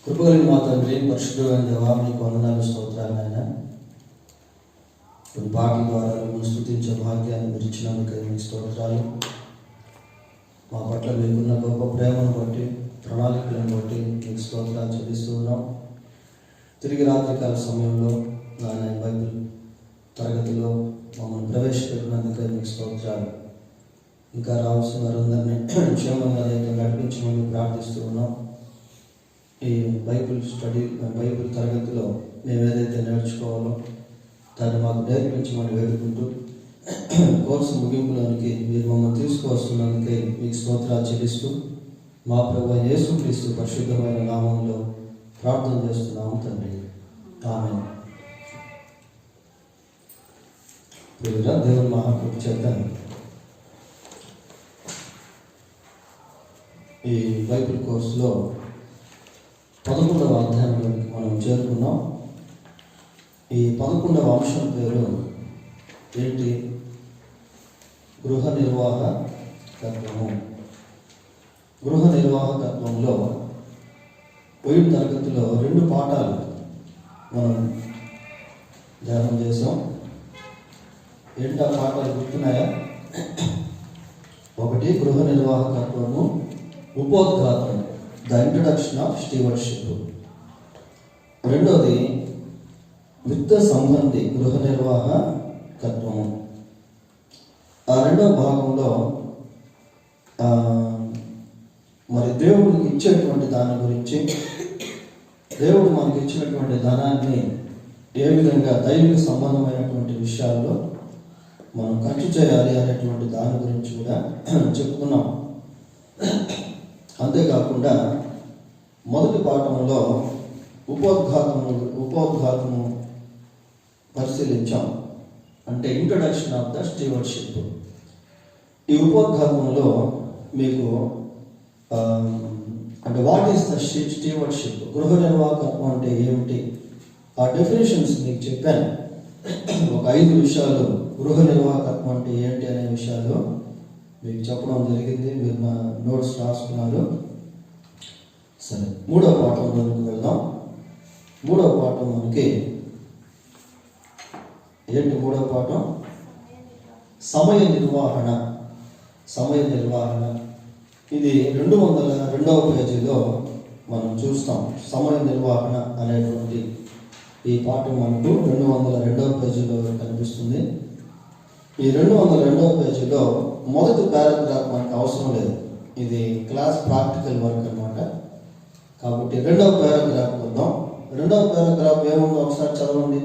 కృపగలిగిన మా తండ్రి, పరిశుద్ధమైన దేవా, మీకు వందనాలు, స్తోత్రాలు నాయన. కొన్ని పాటల ద్వారా మిమ్మల్ని స్తుతించే భాగ్యాన్ని మీరు ఇచ్చినందుకు మీకు స్తోత్రాలు. మా పట్ల మీకున్న గొప్ప ప్రేమను బట్టి, ప్రణాళికలను బట్టి మీకు స్తోత్రాలు చెల్లిస్తూ ఉన్నాం. తిరిగి రాత్రికాల సమయంలో నాయన బైబిల్ తరగతిలో మమ్మల్ని ప్రవేశపెట్టినందుకు మీకు స్తోత్రాలు. ఇంకా రావాల్సిన వారందరినీ క్షేమంగా నడిపించమని ప్రార్థిస్తూ ఉన్నాం. ఈ బైబిల్ తరగతిలో మేము ఏదైతే నేర్చుకోవాలో దాన్ని మాకు నేర్పించమని వేడుకుంటూ కోర్సు ముగింపులోనికి మీరు మమ్మల్ని తీసుకువస్తున్నందుకే మీకు స్తోత్రాలు చెల్లిస్తూ మా ప్రభువైన యేసుక్రీస్తు పరిశుద్ధమైన నామంలో ప్రార్థన చేస్తున్నాము తండ్రి, ఆమేన్. దేవుని మహాకృప చేత ఈ బైబిల్ కోర్సులో 11వ అధ్యాయంలోకి మనం చేరుకున్నాం. ఈ 11వ అంశం పేరు ఏంటి? గృహ నిర్వాహకత్వము. గృహ నిర్వాహకత్వంలో 5వ తరగతిలో 2 పాఠాలు మనం ధ్యానం చేసాం. ఏంటా పాఠాలు గుర్తున్నాయా? ఒకటి గృహ నిర్వాహకత్వము, ఉపోద్ఘాతం, ద ఇంట్రడక్షన్ ఆఫ్ స్టీవర్షిప్. రెండోది విత్త సంబంధి గృహ నిర్వాహకత్వము. ఆ రెండవ భాగంలో మరి దేవుడికి ఇచ్చేటువంటి దాని గురించి, దేవుడు మనకి ఇచ్చినటువంటి ధనాన్ని ఏ విధంగా దైవిక సంబంధమైనటువంటి విషయాల్లో మనం ఖర్చు చేయాలి అనేటువంటి దాని గురించి కూడా చెప్పుకున్నాం. అంతేకాకుండా మొదటి పాఠంలో ఉపోద్ఘాతము పరిశీలించాం. అంటే ఇంట్రడక్షన్ ఆఫ్ ద స్టీవర్షిప్. ఈ ఉపోద్ఘాతంలో మీకు అంటే వాట్ ఈస్ ద స్టీవర్షిప్, గృహ నిర్వాహకత్వం అంటే ఏమిటి, ఆ డెఫినేషన్స్ మీకు చెప్పాను. ఒక 5 విషయాలు గృహ నిర్వాహకత్వం అంటే ఏంటి అనే విషయాలు మీకు చెప్పడం జరిగింది. మీరు మా నోట్స్ రాసుకున్నారు. సరే, 3వ పాఠంలోకి వెళ్దాం. 3వ పాఠం మనకి ఏంటి? 3వ పాఠం సమయ నిర్వహణ. సమయ నిర్వహణ ఇది 202వ పేజీలో మనం చూస్తాం. సమయ నిర్వహణ అనేటువంటి ఈ పాఠం మనకు 202వ పేజీలో కనిపిస్తుంది. ఈ 202వ పేజీలో మొదటి పారాగ్రాఫ్ మనకు అవసరం లేదు, ఇది క్లాస్ ప్రాక్టికల్ వర్క్ అన్నమాట. కాబట్టి 2వ పారాగ్రాఫ్ వద్దాం. 2వ పారాగ్రాఫ్ ఏముందో ఒకసారి చదవండి.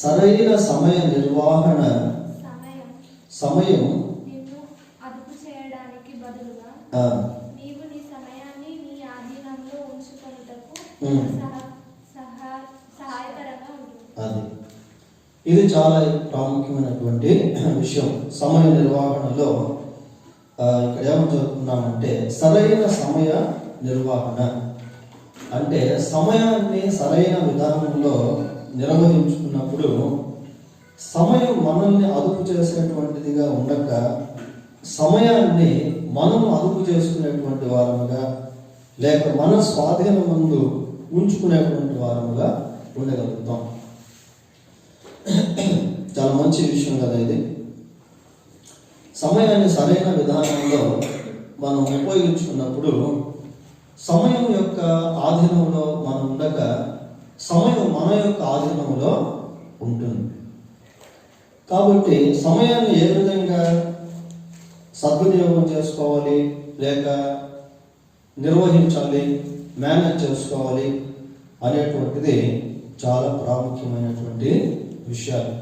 సరైన సమయ నిర్వహణ సమయం అదుపు చేయడానికి బదులుగా నీవు నీ సమయాన్ని నీ ఆధీనంలో ఉంచుకొనుటకు సహాయకరంగా ఉంటుంది. అది ఇది చాలా ప్రాముఖ్యమైనటువంటి విషయం. సమయ నిర్వహణలో ఇక్కడ ఏమని చెప్తున్నామంటే సరైన సమయ నిర్వహణ అంటే సమయాన్ని సరైన విధానంలో నిర్వహించుకున్నప్పుడు సమయం మనల్ని అదుపు చేసేటువంటిదిగా ఉండక సమయాన్ని మనం అదుపు చేసుకునేటువంటి వారముగా, లేక మన స్వాధీనం ముందు ఉంచుకునేటువంటి వారముగా ఉండగలుగుతాం. చాలా మంచి విషయం కదా ఇది. సమయాన్ని సరైన విధానంలో మనం ఉపయోగించుకున్నప్పుడు సమయం యొక్క ఆధీనంలో మనం ఉండక సమయం మన యొక్క ఆధీనంలో ఉంటుంది. కాబట్టి సమయాన్ని ఏ విధంగా సద్వినియోగం చేసుకోవాలి, లేక నిర్వహించాలి, మేనేజ్ చేసుకోవాలి అనేటువంటిది చాలా ప్రాముఖ్యమైనటువంటి విషయాలు.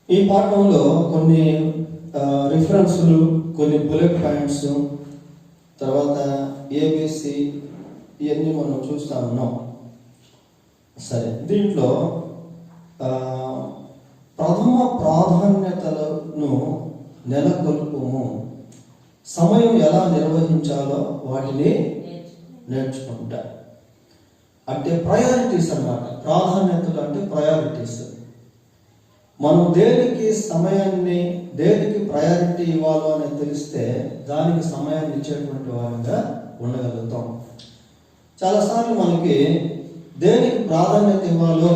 ఈ పాఠంలో కొన్ని రిఫరెన్స్లు, కొన్ని బుల్లెట్ పాయింట్స్, తర్వాత ఏబిసి ఇవన్నీ మనం చూస్తూ ఉన్నాం. సరే, దీంట్లో ప్రథమ ప్రాధాన్యతలను నెలకొల్పము. సమయం ఎలా నిర్వహించాలో వాటిని నేర్చుకుంటా. అంటే ప్రయారిటీస్ అన్నమాట. ప్రాధాన్యతలు అంటే ప్రయారిటీస్. మనం దేనికి సమయాన్ని, దేనికి ప్రయారిటీ ఇవ్వాలో అనేది తెలిస్తే దానికి సమయాన్ని ఇచ్చేటువంటి వారంగా ఉండగలుగుతాం. చాలాసార్లు మనకి దేనికి ప్రాధాన్యత ఇవ్వాలో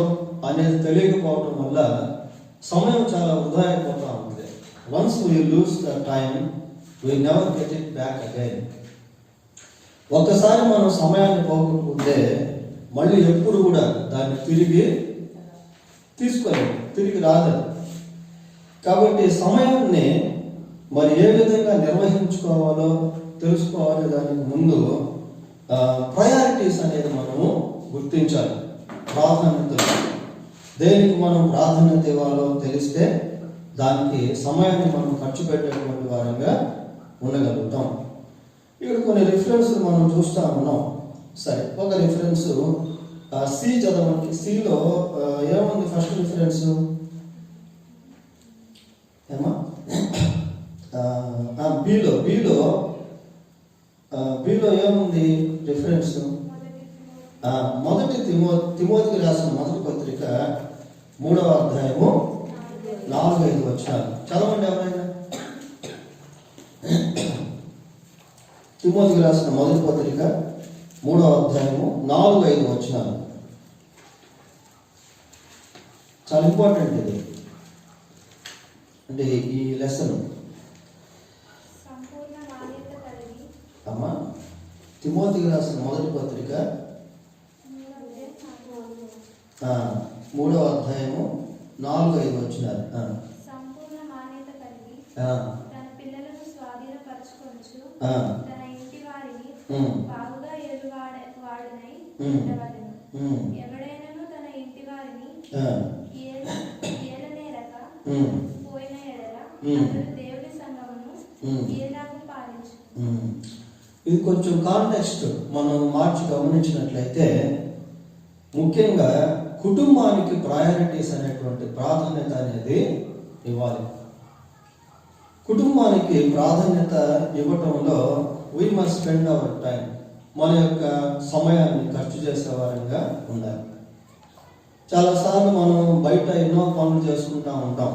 అనేది తెలియకపోవటం వల్ల సమయం చాలా వృధా అయిపోతూ ఉంటుంది. Once we lose the time we never get it back again. ఒక్కసారి మనం సమయాన్ని పోగొట్టుకుంటే మళ్ళీ ఎప్పుడు కూడా దాన్ని తిరిగి తీసుకోలేము, తిరిగి రాదు. కాబట్టి సమయాన్ని మరి ఏ విధంగా నిర్వహించుకోవాలో తెలుసుకోవాలి. దానికి ముందు ప్రయారిటీస్ అనేది మనము గుర్తించాలి. ప్రాధాన్యతలు, దేనికి మనం ప్రాధాన్యత ఇవ్వాలో తెలిస్తే దానికి సమయాన్ని మనం ఖర్చు పెట్టేటువంటి వారంగా ఉండగలుగుతాం. ఇక్కడ కొన్ని రిఫరెన్స్లు మనం చూస్తూ ఉన్నాం. సరే, ఒక రిఫరెన్స్ సి చదవండి. సిలో ఏముంది ఫస్ట్ రిఫరెన్స్? ఏమా బిలో ఏముంది రిఫరెన్స్? మొదటి తిమోతికి రాసిన మొదటి పత్రిక 3వ అధ్యాయము 4-5 వచనాలు చదవండి ఎవరైనా. తిమోతికి రాసిన మొదటి పత్రిక 3వ అధ్యాయము 4-5 వచనాలు. చాలా ఇంపార్టెంట్ ఇది, అంటే ఈ లెసన్. అమ్మా, తిమోతికి రాసిన మొదటి పత్రిక 3వ అధ్యాయము 4-5 వచనాలు. సంపూర్ణ మాన్యత కలిగి తన పిల్లలను స్వాధీనపరచుకొనుచు తన ఇంటి వారిని బాగుగా ఏలువాడనై ఉండవలెను. ఎవడైనను తన ఇంటి వారిని ఏలనేరక పోయిన ఎడల అతడు దేవుని సంఘమును ఏలాగు పాలించు. ఇది కొంచెం కాంటెక్స్ట్ మనం మార్చి గమనించినట్లయితే, ముఖ్యంగా కుటుంబానికి ప్రయారిటీస్ అనేటువంటి ప్రాధాన్యత అనేది ఇవ్వాలి. కుటుంబానికి ప్రాధాన్యత ఇవ్వటంలో we must spend our time. మన యొక్క సమయాన్ని ఖర్చు చేసే వారంగా ఉండాలి. చాలాసార్లు మనం బయట ఎన్నో పనులు చేసుకుంటూ ఉంటాం.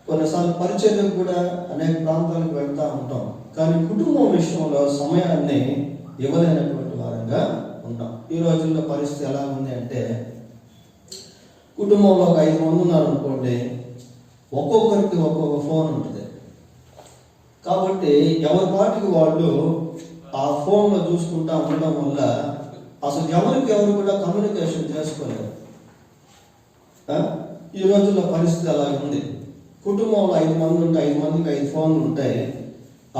కొన్నిసార్లు పరిచర్యకు కూడా అనేక ప్రాంతాలకు వెళ్తూ ఉంటాం. కానీ కుటుంబం విషయంలో సమయాన్ని ఇవ్వలేనటువంటి వారంగా ఉంటాం. ఈ రోజుల్లో పరిస్థితి ఎలా ఉంది అంటే, కుటుంబంలో ఒక 5 మంది ఉన్నారు అనుకోండి, ఒక్కొక్కరికి ఒక్కొక్క ఫోన్ ఉంటుంది. కాబట్టి ఎవరి పాటికి వాళ్ళు ఆ ఫోన్లో చూసుకుంటా ఉండడం వల్ల అసలు ఎవరికి ఎవరు కూడా కమ్యూనికేషన్ చేసుకోలేరు. ఈ రోజుల్లో పరిస్థితి అలా ఉంది. కుటుంబంలో 5 మంది ఉంటే 5 మందికి 5 ఫోన్లు ఉంటాయి.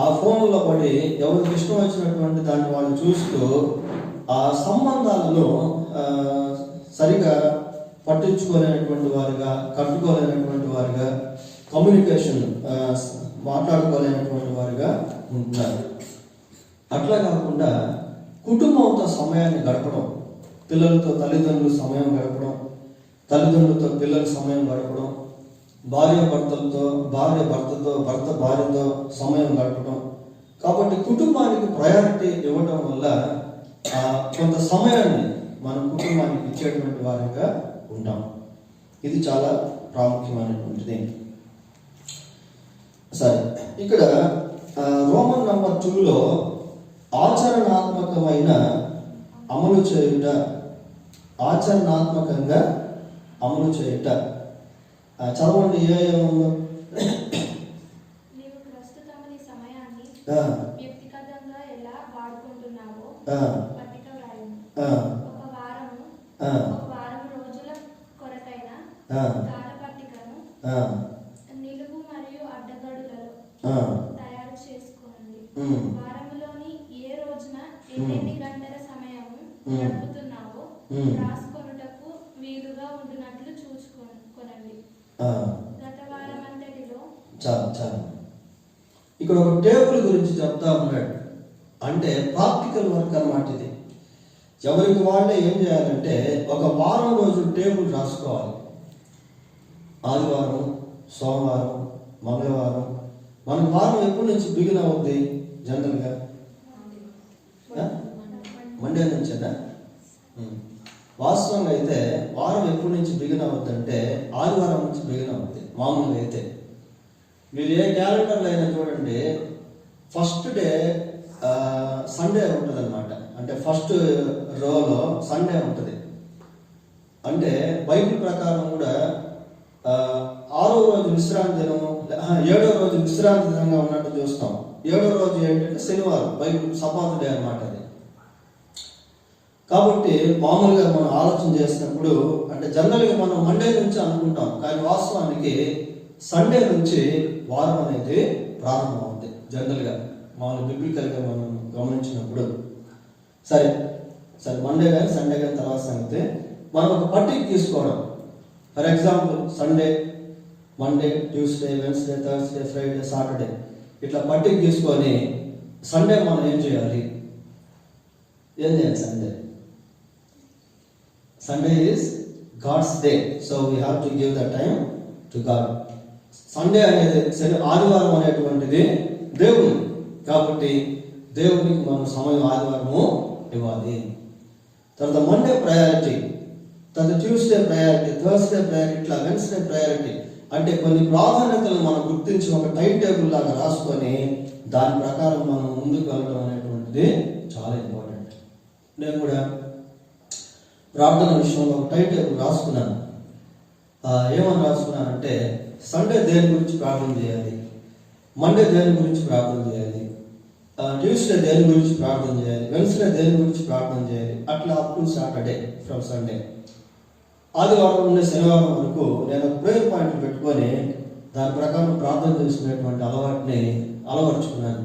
ఆ ఫోన్లో పడి ఎవరికి ఇష్టం వచ్చినటువంటి దాన్ని వాళ్ళు చూస్తూ ఆ సంబంధాలను సరిగా పట్టించుకోలేనటువంటి వారుగా, కట్టుకోలేనటువంటి వారుగా, కమ్యూనికేషన్ మాట్లాడుకోలేనటువంటి వారుగా ఉంటున్నారు. అట్లా కాకుండా కుటుంబంతో సమయాన్ని గడపడం, పిల్లలతో తల్లిదండ్రులు సమయం గడపడం, తల్లిదండ్రులతో పిల్లల సమయం గడపడం, భార్య భర్తతో, భర్త భార్యతో సమయం గడపడం. కాబట్టి కుటుంబానికి ప్రయారిటీ ఇవ్వడం వల్ల కొంత సమయాన్ని మనం కుటుంబానికి ఇచ్చేటువంటి వారిగా ఉంటాం. ఇది చాలా ప్రాముఖ్యమైనటువంటిది. సరే, ఇక్కడ రోమన్ నంబర్ 2లో ఆచరణాత్మకమైన అమలు చేయుట, ఆచరణాత్మకంగా అమలు చేయుట చదవండి. ఏముందో? నీవు ప్రస్తుతం నీ సమయాన్ని వ్యక్తిగతంగా ఎలా వాడుకుంటున్నావో పట్టిక వ్రాయుము. ఒక వారం రోజుల కొరకైన కాలపట్టికను నిలువు మరియు అడ్డగడులలో తయారు చేసుకోండి. వారంలోని ఏ రోజున ఎన్ని గంటల సమయము గడుపుతున్నావో రాసుకొనుటకు వీలుగా ఉండునట్లు చూసుకొనండి. గత వారం అంతటిలో చాలు. ఇక్కడ ఒక టేబుల్ గురించి చెప్తా ఉన్నాడు. అంటే ప్రాక్టికల్ వర్క్ అన్నమాట ఇది. ఎవరికి వాళ్ళే ఏం చేయాలంటే ఒక వారం రోజులు టేబుల్ రాసుకోవాలి. ఆదివారం, సోమవారం, మంగళవారం. మనకు వారం ఎప్పటి నుంచి బిగిన్ అవుద్ది? జనరల్గా మండే నుంచేనా? వాస్తవంగా అయితే వారం ఎప్పటి నుంచి బిగిన్ అవుద్ది అంటే ఆదివారం నుంచి బిగిన్ అవుద్ది మామూలుగా అయితే. మీరు ఏ క్యాలెండర్లో అయినా చూడండి, ఫస్ట్ డే సండే ఉంటుంది అనమాట. అంటే ఫస్ట్ రోలో సండే ఉంటుంది. అంటే బైబిల్ ప్రకారం కూడా 6వ రోజు విశ్రాంతి దినం, 7వ రోజు విశ్రాంతి దినంగా ఉన్నట్టు చూస్తాం. 7వ రోజు ఏంటంటే శనివారం, బైబిల్ సబాత్ డే అనమాట అది. కాబట్టి మామూలుగా మనం ఆలోచన చేసినప్పుడు అంటే జనరల్గా మనం మండే నుంచి అనుకుంటాం, కానీ వాస్తవానికి సండే నుంచి వారం అనేది ప్రారంభమవుతుంది జనరల్గా మామూలు బిబ్లికల్గా మనం గమనించినప్పుడు. సరే మండే కానీ సండే కానీ తర్వాత సంగతి. మనం ఒక పట్టిక తీసుకోవడం. For example Sunday, Monday, Tuesday, Wednesday, Thursday, Friday, Saturday ఇట్లా పట్టిక తీసుకొని సండే మనం ఏం చేయాలి? Sunday is God's day, so we have to give the time to God. Sunday అనేది ఆదివారం అనేటువంటిది దేవుడు కాబట్టి దేవునికి మనం సమయం ఆదివారము ఇవ్వాలి. తర్వాత మండే ప్రయారిటీ, తర్వాత ట్యూస్డే ప్రయారిటీ, థర్స్డే ప్రయారిటీ, ఇట్లా వెన్స్డే ప్రయారిటీ. అంటే కొన్ని ప్రాధాన్యతలు మనం గుర్తించి ఒక టైం టేబుల్ లాగా రాసుకొని దాని ప్రకారం మనం ముందుకు వెళ్ళడం అనేటువంటిది చాలా ఇంపార్టెంట్. నేను కూడా ప్రార్థన విషయంలో ఒక టైం టేబుల్ రాసుకున్నాను. ఏమని రాసుకున్నానంటే సండే దేని గురించి ప్రార్థన చేయాలి, మండే దేని గురించి ప్రార్థన చేయాలి, ట్యూస్డే దేని గురించి ప్రార్థన చేయాలి, వెన్స్డే దేని గురించి ప్రార్థన చేయాలి, అట్లా up to Saturday from Sunday. ఆదివారం నుండి శనివారం వరకు నేను ప్రేయర్ పాయింట్లు పెట్టుకొని దాని ప్రకారం ప్రార్థన చేసుకునేటువంటి అలవాటుని అలవర్చుకున్నాను.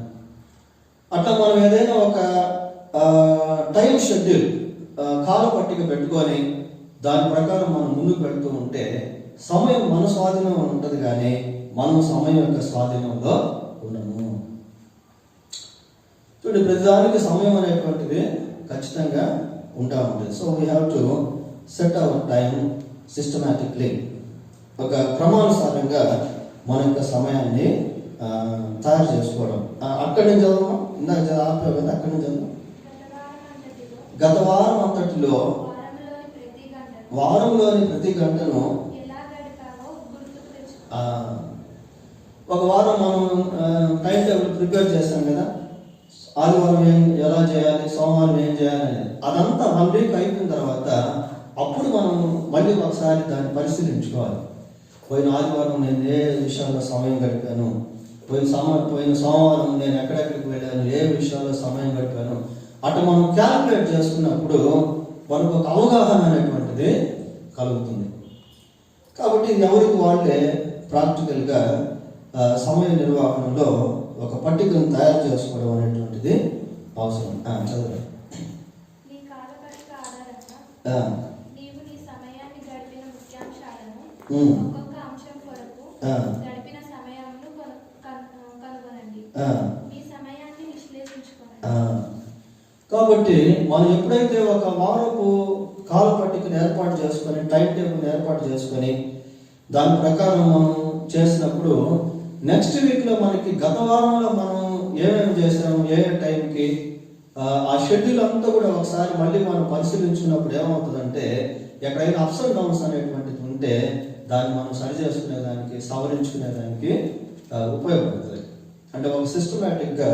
అట్లా మనం ఏదైనా ఒక టైం షెడ్యూల్, కాల పట్టిక పెట్టుకొని దాని ప్రకారం మనం ముందుకు పెడుతూ ఉంటే సమయం మన స్వాధీనం ఉంటుంది, కానీ మనం సమయం యొక్క స్వాధీనంలో ఉండము. చూడండి, ప్రతిదానికి సమయం అనేటువంటిది ఖచ్చితంగా ఉంటా ఉంటుంది. So we have to set our time systematically. ఒక క్రమానుసారంగా మన యొక్క సమయాన్ని తయారు చేసుకోవడం. అక్కడి నుంచి చదవమా, ఇందాక ఆపావు కదా, అక్కడి నుంచి చదువు. గత వారం అంతటిలో వారంలోని ప్రతి గంటను ఒక వారం మనం టైం టేబుల్ ప్రిపేర్ చేస్తాం కదా, ఆదివారం ఎలా చేయాలి, సోమవారం ఏం చేయాలి అనేది. అదంతా 1 వీక్ అయిపోయిన తర్వాత అప్పుడు మనం మళ్ళీ ఒకసారి దాన్ని పరిశీలించుకోవాలి. పోయిన ఆదివారం నేను ఏ విషయాల్లో సమయం గడిపాను, పోయిన సోమవారం నేను ఎక్కడెక్కడికి వెళ్ళాను, ఏ విషయాల్లో సమయం గడిపాను, అటు మనం క్యాలిక్యులేట్ చేసుకున్నప్పుడు మనకు ఒక అవగాహన అనేటువంటిది కలుగుతుంది. కాబట్టి ఎవరికి వాళ్ళే ప్రాక్టికల్గా సమయ నిర్వహణలో ఒక పట్టికను తయారు చేసుకోవడం అనేటువంటిది అవసరం. చదవండి. ఒక్కొక్క అంశం కొరకు గడిపిన సమయాలను కనుగొనండి. మీ సమయాన్ని విశ్లేషించుకోండి. కాబట్టి మనం ఎప్పుడైతే ఒక వారపు కాల పట్టికను ఏర్పాటు చేసుకొని, టైం టేబుల్ ఏర్పాటు చేసుకొని దాని ప్రకారం మనం చేసినప్పుడు నెక్స్ట్ వీక్లో మనకి గత వారంలో మనం ఏమేమి చేసాము, ఏ టైంకి, ఆ షెడ్యూల్ అంతా కూడా ఒకసారి మళ్ళీ మనం పరిశీలించుకున్నప్పుడు ఏమవుతుందంటే ఎక్కడైనా అప్స్ అండ్ డౌన్స్ అనేటువంటిది ఉంటే దాన్ని మనం సరి చేసుకునేదానికి, సవరించుకునేదానికి ఉపయోగపడుతుంది. అంటే ఒక సిస్టమేటిక్గా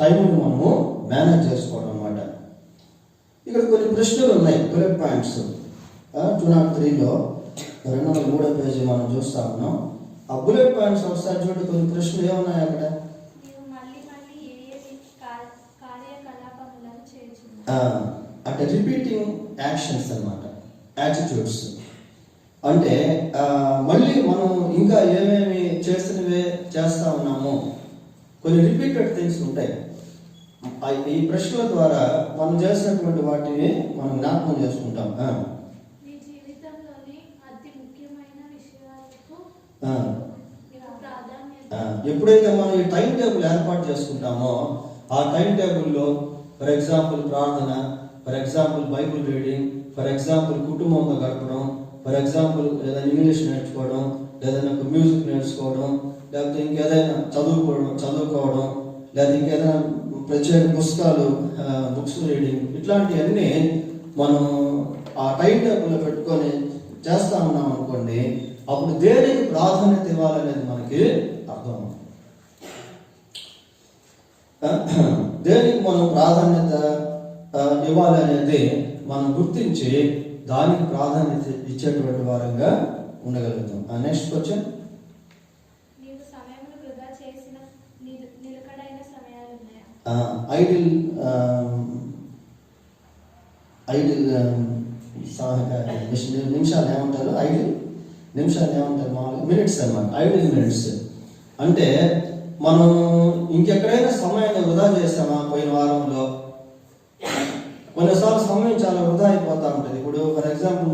టైంని మనము మేనేజ్ చేసుకోవడం అన్నమాట. ఇక్కడ కొన్ని ప్రశ్నలు ఉన్నాయి, బుల్లెట్ పాయింట్స్. 203లో 203వ పేజీ మనం చూస్తా ఉన్నాం. ఆ బుల్లెట్ పాయింట్స్ ఒకసారి చూడండి, కొన్ని ప్రశ్నలు ఏమున్నాయి అక్కడ. అంటే రిపీటింగ్ యాక్షన్స్ అన్నమాట, యాటిట్యూడ్స్. అంటే మళ్ళీ మనం ఇంకా ఏమేమి చేస్తున్నవే చేస్తా ఉన్నాము, కొన్ని రిపీటెడ్ థింగ్స్ ఉంటాయి. ఈ ప్రశ్నల ద్వారా మనం చేసినటువంటి వాటిని మనం జ్ఞాపకం చేసుకుంటాం. ఎప్పుడైతే మనం ఈ టైం టేబుల్ ఏర్పాటు చేసుకుంటామో ఆ టైం టేబుల్లో ఫర్ ఎగ్జాంపుల్ ప్రార్థన, for example Bible reading, for example కుటుంబంతో గడపడం, ఫర్ ఎగ్జాంపుల్ ఏదైనా ఇంగ్లీష్ నేర్చుకోవడం, ఏదైనా మ్యూజిక్ నేర్చుకోవడం, లేకపోతే ఇంకేదైనా చదువుకోవడం, లేదా ఇంకేదైనా ప్రత్యేక పుస్తకాలు, బుక్స్ రీడింగ్, ఇట్లాంటివన్నీ మనం ఆ టైం టేబుల్లో పెట్టుకొని చేస్తా ఉన్నాం అనుకోండి, అప్పుడు దేనికి ప్రాధాన్యత ఇవ్వాలనేది మనకి అర్థం అవుతుంది. దేనికి మనం ప్రాధాన్యత ఇవ్వాలి అనేది మనం గుర్తించి దానికి ప్రాధాన్యత ఇచ్చేటువంటి వారంగా ఉండగలుగుతాం. Next question. ఐడిల్ నిమిషాలు ఏమంటారు? నిమిషాలు ఏమంటారు? మామూలుగా మినిట్స్ అన్నమాట. ఐడిల్ మినిట్స్ అంటే మనం ఇంకెక్కడైనా సమయాన్ని వృధా చేసామా? పోయిన వారంలో కొన్నిసార్లు సమయం చాలా వృధా అయిపోతూ ఉంటుంది. ఇప్పుడు ఫర్ ఎగ్జాంపుల్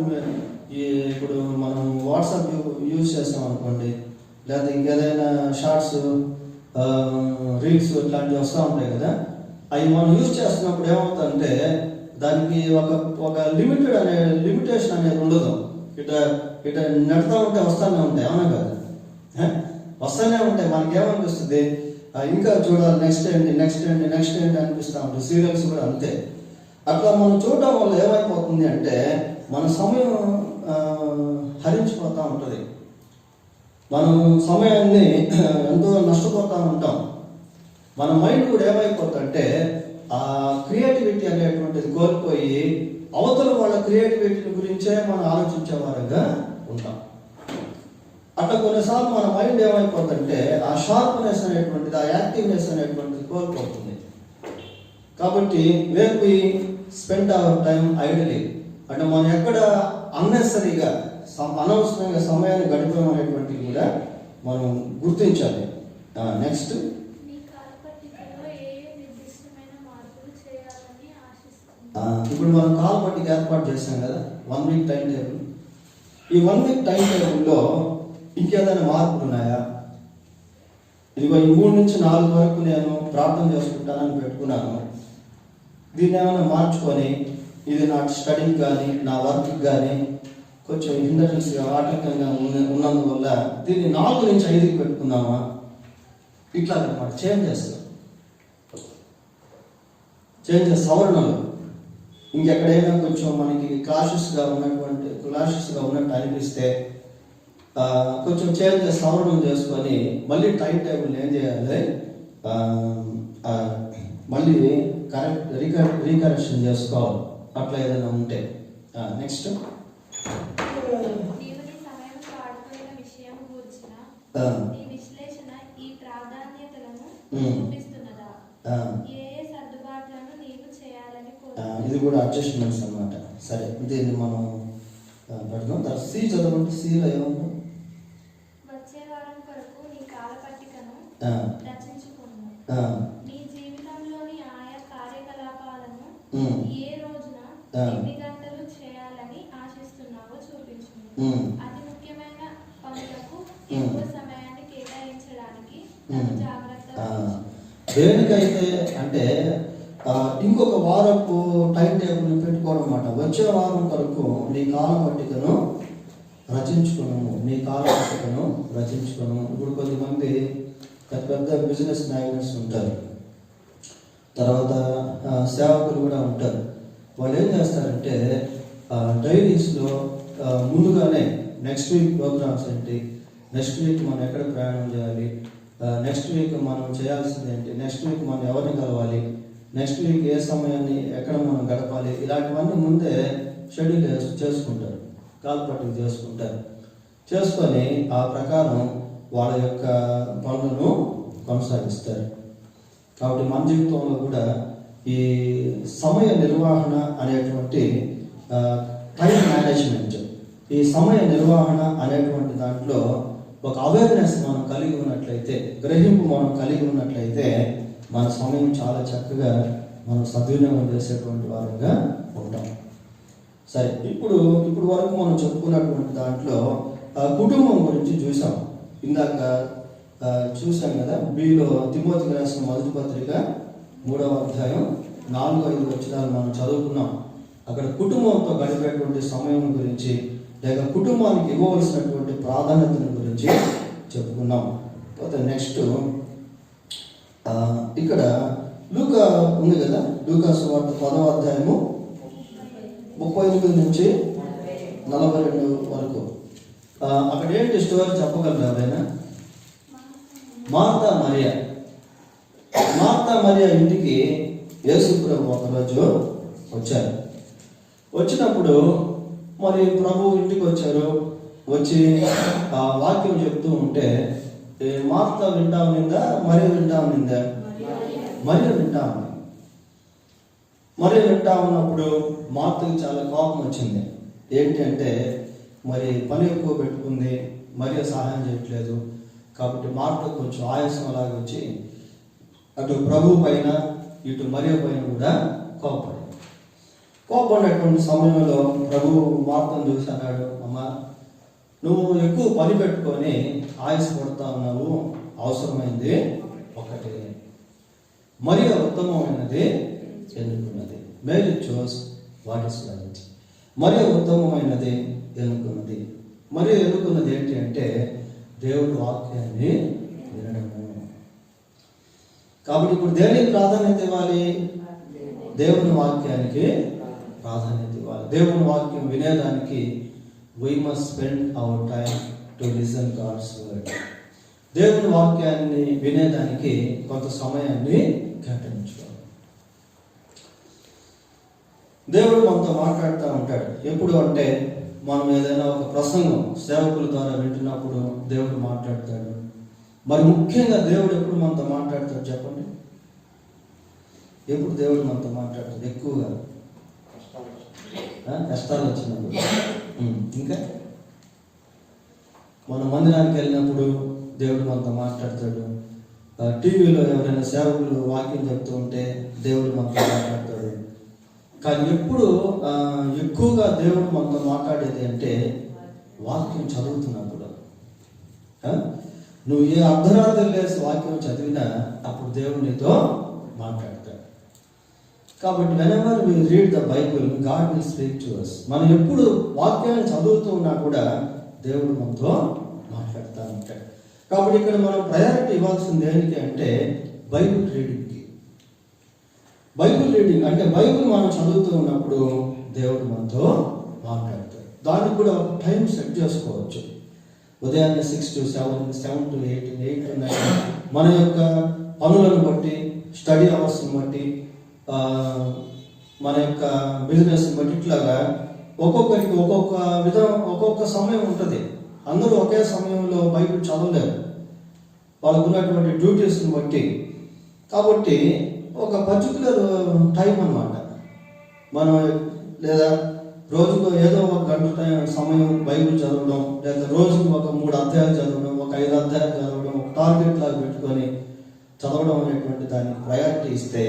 ఇప్పుడు మనం వాట్సాప్ యూజ్ చేస్తాం అనుకోండి, లేదా ఇంకేదైనా షార్ట్స్ రీల్స్ ఇట్లాంటివి వస్తూ ఉంటాయి కదా. అవి మనం యూజ్ చేస్తున్నప్పుడు ఏమవుతుందంటే దానికి ఒక లిమిటేషన్ అనేది ఉండదు. ఇట నడుతూ ఉంటే వస్తూనే ఉంటాయి, అవునా కదా? వస్తూనే ఉంటాయి. మనకేమనిపిస్తుంది, ఇంకా చూడాలి, నెక్స్ట్ ఏంటి అనిపిస్తూ ఉంటుంది. సీరియల్స్ కూడా అంతే. అట్లా మనం చూడడం వల్ల ఏమైపోతుంది అంటే మన సమయం హరించిపోతూ ఉంటుంది. మనం సమయాన్ని ఎంతో నష్టపోతూ ఉంటాం. మన మైండ్ కూడా ఏమైపోతుందంటే ఆ క్రియేటివిటీ అనేటువంటిది కోల్పోయి అవతల వాళ్ళ క్రియేటివిటీ గురించే మనం ఆలోచించే వారంగా ఉంటాం. అట్లా కొన్నిసార్లు మన మైండ్ ఏమైపోతుందంటే ఆ షార్ప్నెస్ అనేటువంటిది, ఆ యాక్టివ్నెస్ అనేటువంటిది కోల్పోతుంది. కాబట్టి where we spend our time ideally, అంటే మనం ఎక్కడ అన్నెసరీగా అనవసరంగా సమయాన్ని గడిపామనేటువంటిది కూడా మనం గుర్తించాలి. నెక్స్ట్. ఇప్పుడు మనం కాల్ పట్టిక ఏర్పాటు చేస్తాం కదా, 1 వీక్ టైం టేబుల్. ఈ 1 వీక్ టైం టేబుల్లో ఇంకేదైనా మార్పులు ఉన్నాయా? ఇదిగో ఈ 3 నుంచి 4 వరకు నేను ప్రార్థన చేసుకుంటానని పెట్టుకున్నాను. దీన్ని ఏమైనా మార్చుకొని ఇది నా స్టడీకి కానీ నా వర్క్కి కానీ కొంచెం హిండరెన్స్గా ఆటంకంగా ఉన్నందువల్ల దీన్ని 4 నుంచి 5కి పెట్టుకుందామా? ఇట్లా అన్నమాట. చేంజ్ చేస్తాం, సవరణలు. ఇంకెక్కడైనా కొంచెం మనకి క్లాషెస్గా ఉన్నట్టు అనిపిస్తే కొంచెం చేంజ్ సవరణం చేసుకొని మళ్ళీ టైం టేబుల్ ఏం చేయాలి, మళ్ళీ రీకరెక్షన్ చేసుకోవాలి. అట్లా ఏదైనా ఉంటే. నెక్స్ట్. ఇది కూడా అడ్జస్ట్మెంట్స్ అన్నమాట. సరే, దీన్ని మనం పెడదాం. తర్వాత సి చదవండి. సిలో ఏమన్నా వచ్చే వారం కొరకు నీ కాల పట్టికను రచించుకును. నీ జీవితంలోని ఆయా కార్యకలాపాలను ఏ రోజున ఎన్ని గంటలు చేయాలని ఆశిస్తున్నావో చూపించును. అతి ముఖ్యమైన పనులకు ఎక్కువ సమయాన్ని కేటాయించడానికి జాగ్రత్త. దేనికైతే అంటే ఇంకొక వారపు టైం టేబుల్ పెట్టుకోవడం అన్నమాట. వచ్చే వారం వరకు నీ కాల పట్టికను రచించుకును. ఇప్పుడు కొద్దిమంది పెద్ద బిజినెస్ మ్యాగ్నెట్స్ ఉంటారు, తర్వాత సేవకులు కూడా ఉంటారు. వాళ్ళు ఏం చేస్తారంటే డైరీస్లో ముందుగానే నెక్స్ట్ వీక్ ప్రోగ్రామ్స్ ఏంటి, నెక్స్ట్ వీక్ మనం ఎక్కడ ప్రయాణం చేయాలి, నెక్స్ట్ వీక్ మనం చేయాల్సింది ఏంటి, నెక్స్ట్ వీక్ మనం ఎవరిని కలవాలి, నెక్స్ట్ వీక్ ఏ సమయాన్ని ఎక్కడ మనం గడపాలి, ఇలాంటివన్నీ ముందే షెడ్యూల్ చేసుకుంటారు, కాల్పట్టిక చేసుకొని ఆ ప్రకారం వాళ్ళ యొక్క పనులను కొనసాగిస్తారు. కాబట్టి మన జీవితంలో కూడా ఈ సమయ నిర్వహణ అనేటువంటి టైం మేనేజ్మెంట్, ఈ సమయ నిర్వహణ అనేటువంటి దాంట్లో ఒక అవేర్నెస్ మనం కలిగి ఉన్నట్లయితే, గ్రహింపు మనం కలిగి ఉన్నట్లయితే మన సమయం చాలా చక్కగా మనం సద్వినియోగం చేసేటువంటి వారంగా ఉంటాం. సరే, ఇప్పుడు వరకు మనం చెప్పుకున్నటువంటి దాంట్లో కుటుంబం గురించి చూసాం. ఇందాక చూసాం కదా, బిలో తిమోతికి రాసిన మొదటి పత్రిక 3వ అధ్యాయం 4-5 వచనాలు మనం చదువుకున్నాం. అక్కడ కుటుంబంతో గడిపేటువంటి సమయం గురించి, లేక కుటుంబానికి ఇవ్వవలసినటువంటి ప్రాధాన్యతను గురించి చెప్పుకున్నాం. నెక్స్ట్ ఇక్కడ లూకా ఉంది కదా, లూకా సువార్త 10వ అధ్యాయము 39 నుంచి 42 వరకు. అక్కడ ఏంటి స్టోరీ చెప్పగలరా ఎవరైనా? మార్తా మరియా. మార్తా మరియ ఇంటికి యేసు ప్రభు ఒకరోజు వచ్చారు. వచ్చినప్పుడు మరి ప్రభు ఇంటికి వచ్చారు. వచ్చి ఆ వాక్యం చెప్తూ ఉంటే మార్తా వింటా ఉన్నిందా, మరియ వింటా ఉన్నిందా? మరియ వింటా ఉంది. మరియ వింటా ఉన్నప్పుడు మార్తకి చాలా కోపం వచ్చింది. ఏంటి అంటే మరి పని ఎక్కువ పెట్టుకుంది, మరియ సహాయం చేయట్లేదు. కాబట్టి మార్తకు కొంచెం ఆయాసం అలాగే వచ్చి అటు ప్రభు పైన ఇటు మరియ పైన కూడా కోపడినటువంటి సమయంలో ప్రభు మార్తను చూసి అన్నాడు, అమ్మా నువ్వు ఎక్కువ పని పెట్టుకొని ఆయాసపడతా ఉన్నావు, అవసరమైంది ఒకటి, మరియ ఉత్తమమైనది ఎన్నుకున్నది. Mary chose what is right. మరియ ఉత్తమమైనది ఎన్నుకున్నది. మరియ ఎన్నుకున్నది ఏంటి అంటే దేవుడి వాక్యాన్ని వినడము. కాబట్టి ఇప్పుడు దేనికి ప్రాధాన్యత ఇవ్వాలి? దేవుని వాక్యానికి ప్రాధాన్యత ఇవ్వాలి. దేవుని వాక్యం వినేదానికి we must spend our time to listen God's word. దేవుని వాక్యాన్ని వినేదానికి కొంత సమయాన్ని కేటాయించుకోవాలి. దేవుడు మనతో మాట్లాడుతూ ఉంటాడు. ఎప్పుడు అంటే మనం ఏదైనా ఒక ప్రసంగం సేవకుల ద్వారా వింటున్నప్పుడు దేవుడు మాట్లాడతాడు. మరి ముఖ్యంగా దేవుడు ఎప్పుడు మనతో మాట్లాడతాడు చెప్పండి? ఎప్పుడు దేవుడు మనతో మాట్లాడతాడు? ఎక్కువగా కష్టాలు వచ్చినప్పుడు. ఇంకా మన మందిరానికి వెళ్ళినప్పుడు దేవుడు మనతో మాట్లాడతాడు. టీవీలో ఎవరైనా సేవకులు వాక్యం చెప్తూ ఉంటే దేవుడు మనతో మాట్లాడతాడు. కానీ ఎప్పుడు ఎక్కువగా దేవుడు మనతో మాట్లాడేది అంటే వాక్యం చదువుతున్నప్పుడు. నువ్వు ఏ అర్ధరాత్రి లేసి వాక్యం చదివినా అప్పుడు దేవుడు నీతో మాట్లాడతాడు. కాబట్టి whenever we read the Bible, God will speak to us. మనం ఎప్పుడు వాక్యాన్ని చదువుతూ ఉన్నా కూడా దేవుడు మనతో మాట్లాడుతూ ఉంటాడు. కాబట్టి ఇక్కడ మనం ప్రయారిటీ ఇవ్వాల్సింది ఏంటి అంటే బైబిల్ రీడింగ్కి. బైబిల్ రీడింగ్ అంటే బైబిల్ మనం చదువుతూ ఉన్నప్పుడు దేవుడు మనతో మాట్లాడతాడు. దానికి కూడా ఒక టైం సెట్ చేసుకోవచ్చు. ఉదయాన్నే 6 to 7, 7 to 8, 8 to 9 మన యొక్క పనులను బట్టి, స్టడీ అవర్స్ని బట్టి, మన యొక్క బిజినెస్ని బట్టి ఇట్లాగా ఒక్కొక్కరికి ఒక్కొక్క ఒక్కొక్క సమయం ఉంటుంది. అందరూ ఒకే సమయంలో బైబిల్ చదవలేరు, వాళ్ళకు ఉన్నటువంటి డ్యూటీస్ని బట్టి. కాబట్టి ఒక పర్టికులర్ టైం అన్నమాట. మనం లేదా రోజుకు ఏదో ఒక గంట సమయం బైబిల్ చదవడం, లేదా రోజుకు ఒక 3 అధ్యాయాలు చదవడం, ఒక 5 అధ్యాయాలు చదవడం, ఒక టార్గెట్ లాగా పెట్టుకొని చదవడం అనేటువంటి దానికి ప్రయారిటీ ఇస్తే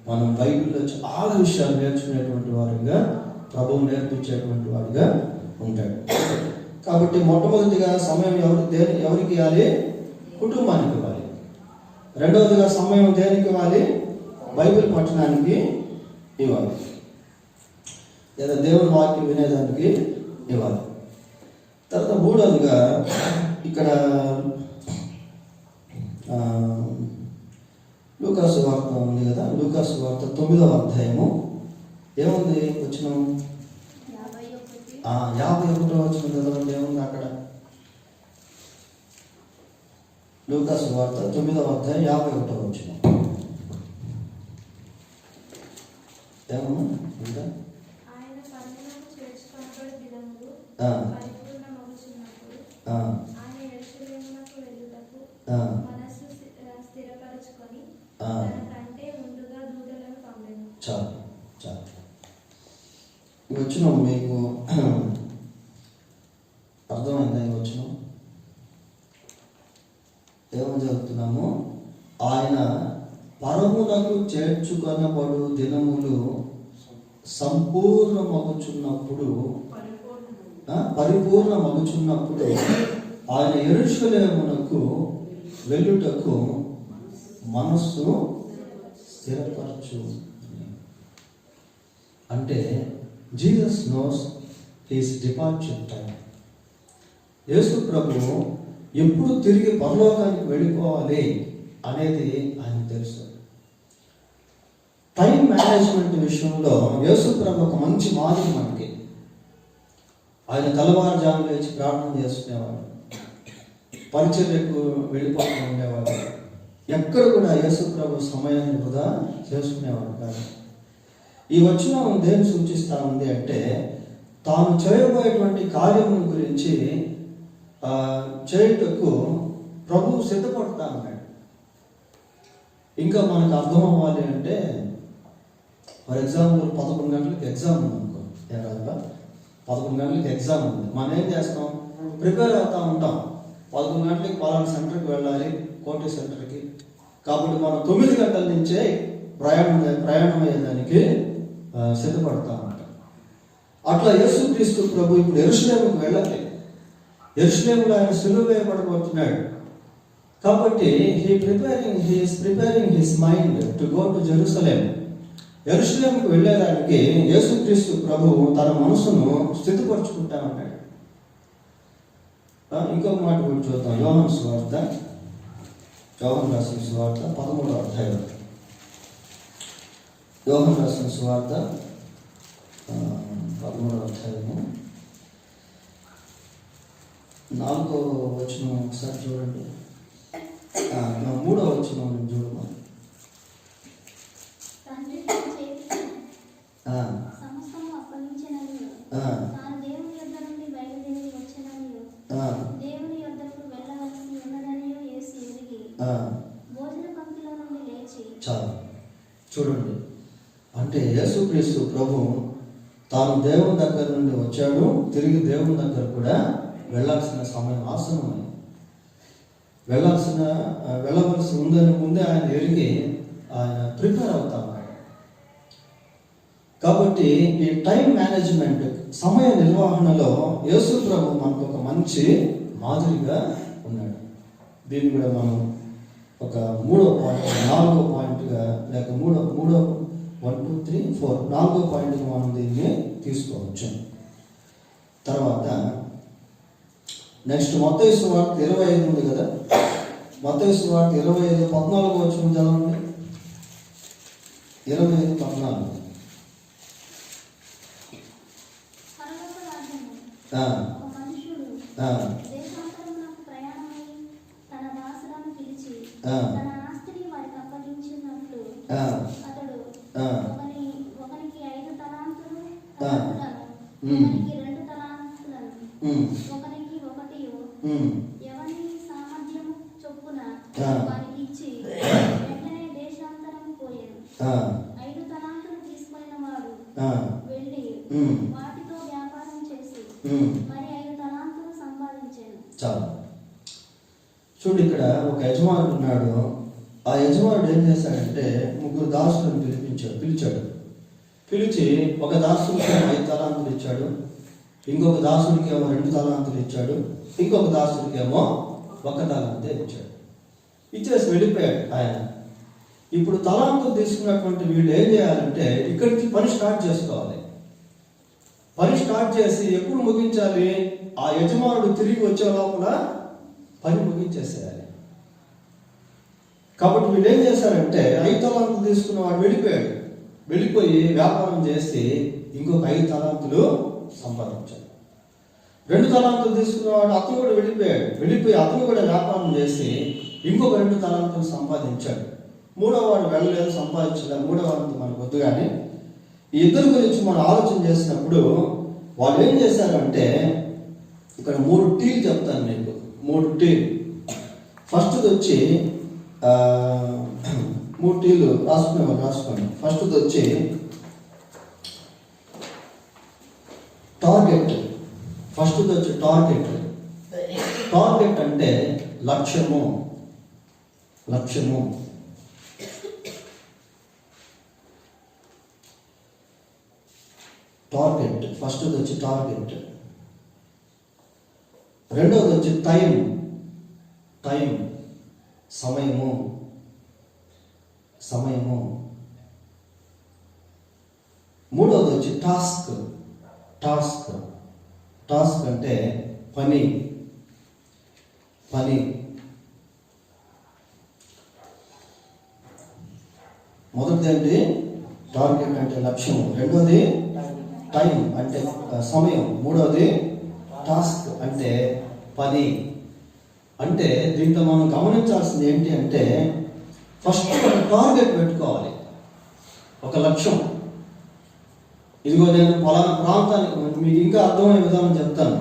మనం బైబిల్లో చాలా విషయాలు నేర్చుకునేటువంటి వారుగా, ప్రభువు నేర్పించేటువంటి వాడుగా ఉంటాడు. కాబట్టి మొట్టమొదటిగా సమయం ఎవరికి ఇవ్వాలి? కుటుంబానికి ఇవ్వాలి. రెండవదిగా సమయం దేనికి ఇవ్వాలి? బైబిల్ పఠనానికి ఇవ్వాలి, లేదా దేవుని వాక్యం వినేదానికి ఇవ్వాలి. తర్వాత మూడవదిగా ఇక్కడ లూకాసు వార్త ఉంది కదా, లూకాసు వార్త 9వ అధ్యాయము ఏముంది? వచనం 51వ వచనం చదవండి. ఏముంది అక్కడ? లూకాసు వార్త 9వ అధ్యాయం 51వ వచనం ఏమన్నా? ఇంకా చాలు చాలు. వచ్చిన మీకు అర్థమైందా? వచ్చిన ఏమని చెప్తున్నాము? ఆయన పరమునకు చేర్చుకొనబడు దినములు సంపూర్ణమగుచున్నప్పుడు ఆయన యెరూషలేమునకు వెళ్ళుటకు మనస్సు స్థిరపరచు. అంటే Jesus knows his departure time. యేసు ప్రభువు ఎప్పుడు తిరిగి పరలోకానికి వెళ్ళిపోవాలి అనేది ఆయన తెలుసు. టైం మేనేజ్మెంట్ విషయంలో యేసు ప్రభు ఒక మంచి మాదిరి మనకి. ఆయన తెల్లవారుజాము లేచి ప్రార్థన చేసుకునేవాడు, పరిచర్యకు వెళ్ళిపోతూ ఉండేవాడు, ఎక్కడ కూడా యేసు ప్రభు సమయాన్ని వృధా చేసుకునేవాడు కాదు. ఈ వచనం దేన్ని సూచిస్తూ ఉంది అంటే తాను చేయబోయేటువంటి కార్యము గురించి చేయుటకు ప్రభువు సిద్ధపడతా ఉన్నాడు. ఇంకా మనకు అర్థం అవ్వాలి అంటే ఫర్ ఎగ్జాంపుల్ 11 గంటలకు ఎగ్జామ్ ఉంది అనుకో, 11 గంటలకు ఎగ్జామ్ ఉంది. మనం ఏం చేస్తాం, ప్రిపేర్ అవుతూ ఉంటాం. 11 గంటలకి పలానా సెంటర్కి వెళ్ళాలి, కోటి సెంటర్కి. కాబట్టి మనం 9 గంటల నుంచే ప్రయాణం అయ్యేదానికి సిద్ధపడతా ఉంటాం. అట్లా యేసుక్రీస్తు ప్రభు ఇప్పుడు యెరూషలేముకు వెళ్ళాలి. యెరూషలేములో ఆయన సిలువ వేయబడబోతున్నాడు. కాబట్టి he is preparing his mind to go to Jerusalem. యెరూషలేముకు వెళ్ళేదానికి యేసుక్రీస్తు ప్రభువు తన మనసును స్థితిపరుచుకుంటా ఉన్నాడు. ఇంకొక మాట కూడా చూద్దాం. యోహాను సువార్త, యోహాను రాసిన సువార్త 13వ అధ్యాయం. యోహాను రాసిన సువార్త 13వ అధ్యాయము 4వ వచనం ఒకసారి చూడండి. 3వ వచనం చూడమా. చాలు చూడండి, అంటే యేసుక్రీస్తు ప్రభు తాను దేవుని దగ్గర నుండి వచ్చాడు, తిరిగి దేవుని దగ్గర కూడా వెళ్ళాల్సిన సమయం ఆసనమైంది. వెళ్ళవలసి ఉందని ముందే ఆయన ఎరిగి ఆయన ప్రిపేర్ అవుతాడు. కాబట్టి ఈ టైం మేనేజ్మెంట్, సమయ నిర్వహణలో యేసు ప్రభు మనకు ఒక మంచి మాదిరిగా ఉన్నాడు. దీన్ని కూడా మనం ఒక 3వ పాయింట్, 4వ పాయింట్గా లేక 1 2 3 4 4వ పాయింట్గా మనం దీన్ని తీసుకోవచ్చు. తర్వాత నెక్స్ట్ మత్తయి సువార్త 25 ఉంది కదా. మత్తయి సువార్త 25 14వ వచనం చదవండి. 25 14. చాలు చూడు, ఇక్కడ ఒక యజమానుడు ఉన్నాడు. ఆ యజమానుడు ఏం చేశాడంటే 3 దాసులను పిలిచాడు. పిలిచి ఒక దాసుడికి 5 తలాంతులు ఇచ్చాడు, ఇంకొక దాసుడికి ఏమో 2 తలాంతులు ఇచ్చాడు, ఇంకొక దాసుడికి ఏమో 1 తలాంతే ఇచ్చాడు. ఇచ్చేసి వెళ్ళిపోయాడు ఆయన. ఇప్పుడు తలాంతులు తీసుకున్నటువంటి వీళ్ళు ఏం చేయాలంటే ఇక్కడి నుంచి పని స్టార్ట్ చేసుకోవాలి. పని స్టార్ట్ చేసి ఎప్పుడు ముగించాలి? ఆ యజమానుడు తిరిగి వచ్చే లోపల పని ముగించేసేయాలి. కాబట్టి వీళ్ళు ఏం చేశారంటే 5 తలాంతులు తీసుకున్న వాడు వెళ్ళిపోయి వ్యాపారం చేసి ఇంకొక 5 తలాంతులు సంపాదించాడు. 2 తలాంతులు తీసుకున్నవాడు అతను కూడా వెళ్ళిపోయి అతను కూడా వ్యాపారం చేసి ఇంకొక 2 తలాంతులు సంపాదించాడు. 3వ వాడు వెళ్ళలేదు, సంపాదించలేదు. 3వ వాడితో మనకు వద్దు. కానీ ఈ ఇద్దరు గురించి మనం ఆలోచన చేసినప్పుడు వాళ్ళు ఏం చేశారంటే ఇక్కడ 3 టీలు చెప్తాను మీకు. 3 టీలు. ఫస్ట్ది వచ్చి 3 టీలు రాసుకోండి. ఫస్ట్ది వచ్చి టార్గెట్. టార్గెట్ అంటే లక్ష్యము. టార్గెట్. ఫస్ట్ది వచ్చి టార్గెట్. రెండవది వచ్చి టైం, సమయము. మూడవది వచ్చి టాస్క్ అంటే పని. మొదటిది ఏంటి? టార్గెట్ అంటే లక్ష్యం. రెండోది టైం అంటే సమయం. మూడవది టాస్క్ అంటే పని. అంటే దీంట్లో మనం గమనించాల్సింది ఏంటి అంటే ఫస్ట్ ఒక టార్గెట్ పెట్టుకోవాలి, ఒక లక్ష్యం. ఇదిగో నేను పలానా ప్రాంతానికి, మీకు ఇంకా అర్థమయ్యే విధానం చెప్తాను.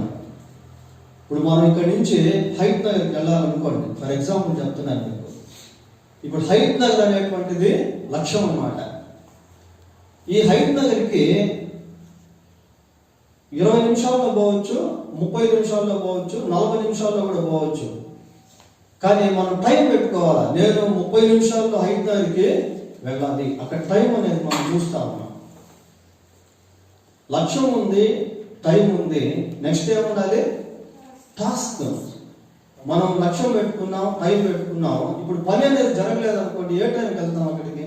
ఇప్పుడు మనం ఇక్కడి నుంచి హైట్ నగర్కి వెళ్ళాలనుకోండి, ఫర్ ఎగ్జాంపుల్ చెప్తున్నాను మీకు. ఇప్పుడు హైట్ నగర్ అనేటువంటిది లక్ష్యం అన్నమాట. ఈ హైట్ నగర్కి 20 నిమిషాల్లో పోవచ్చు, 30 నిమిషాల్లో పోవచ్చు, 40 నిమిషాల్లో కూడా పోవచ్చు. కానీ మనం టైం పెట్టుకోవాలా. నేను 30 నిమిషాల్లో హైట్ నగర్కి వెళ్ళాలి, అక్కడ టైం అనేది మనం చూస్తా ఉన్నాం. లక్ష్యం ఉంది, టైం ఉంది, నెక్స్ట్ ఏముండాలి? టాస్క్. మనం లక్ష్యం పెట్టుకున్నాం, టైం పెట్టుకున్నాం, ఇప్పుడు పని అనేది జరగలేదు అనుకోండి, ఏ టైంకి వెళ్తాం అక్కడికి?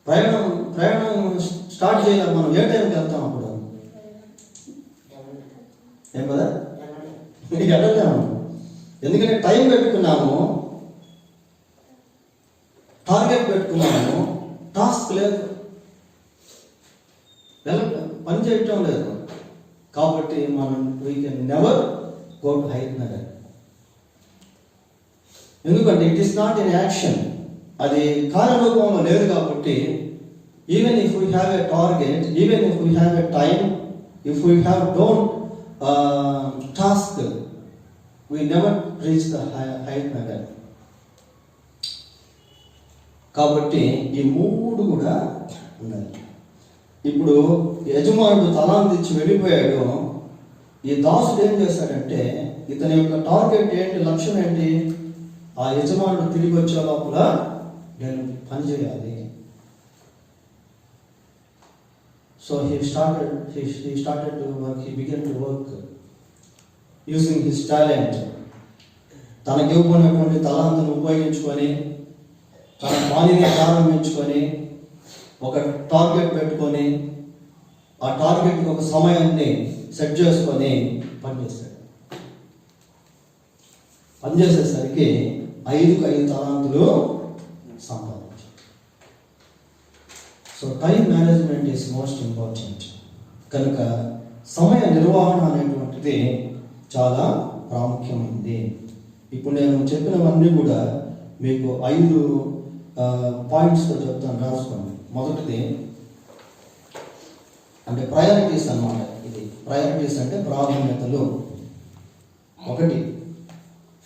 ప్రయాణం స్టార్ట్ చేయాలి, మనం ఏ టైంకి వెళ్తాం అప్పుడు? ఏం కదా, వెళ్ళలేము. ఎందుకంటే టైం పెట్టుకున్నాము, టార్గెట్ పెట్టుకున్నాము, టాస్క్ లేదు, పని చేయటం లేదు. కాబట్టి మనం we can never go to height నగర్. ఎందుకంటే it is not in action, అది కార్యరూపంలో లేదు. కాబట్టి even if we have a target, even if we have a time, if we have don't task, we never reach the height నగర్. కాబట్టి ఈ మూడు కూడా ఉండాలి. ఇప్పుడు యజమానుడు తలాంతి ఇచ్చి వెళ్ళిపోయాడు. ఈ దాసుడు ఏం చేశాడంటే, ఇతని యొక్క టార్గెట్ ఏంటి, లక్ష్యం ఏంటి? ఆ యజమానుడు తిరిగి వచ్చే లోపల నేను పని చేయాలి. So he started to work, he began to work using his talent. తనకి ఇవ్వబడినటువంటి తలాంతును ఉపయోగించుకొని, తన పనిని ప్రారంభించుకొని, ఒక టార్గెట్ పెట్టుకొని, ఆ టార్గెట్కి ఒక సమయాన్ని సెట్ చేసుకొని పనిచేస్తాడు. పనిచేసేసరికి 5 తలాంతులు సంపాదించాడు. So time management is most important. కనుక సమయ నిర్వహణ అనేటువంటిది చాలా ప్రాముఖ్యమైనది. ఇప్పుడు నేను చెప్పినవన్నీ కూడా మీకు 5 పాయింట్స్తో చెప్తాను, రాసుకోండి. మొదటిది అంటే ప్రయారిటీస్ అన్నమాట. ఇది ప్రయారిటీస్ అంటే ప్రాధాన్యతలు. 1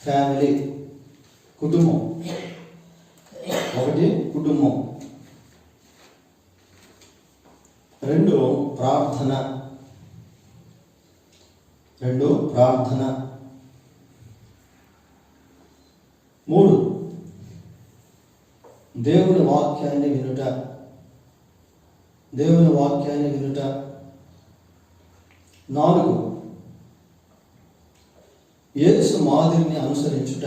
ఫ్యామిలీ, కుటుంబం. 1 కుటుంబం. 2 ప్రార్థన. 3 దేవుని వాక్యాన్ని వినుట. 4 యేసు మాదిరిని అనుసరించుట.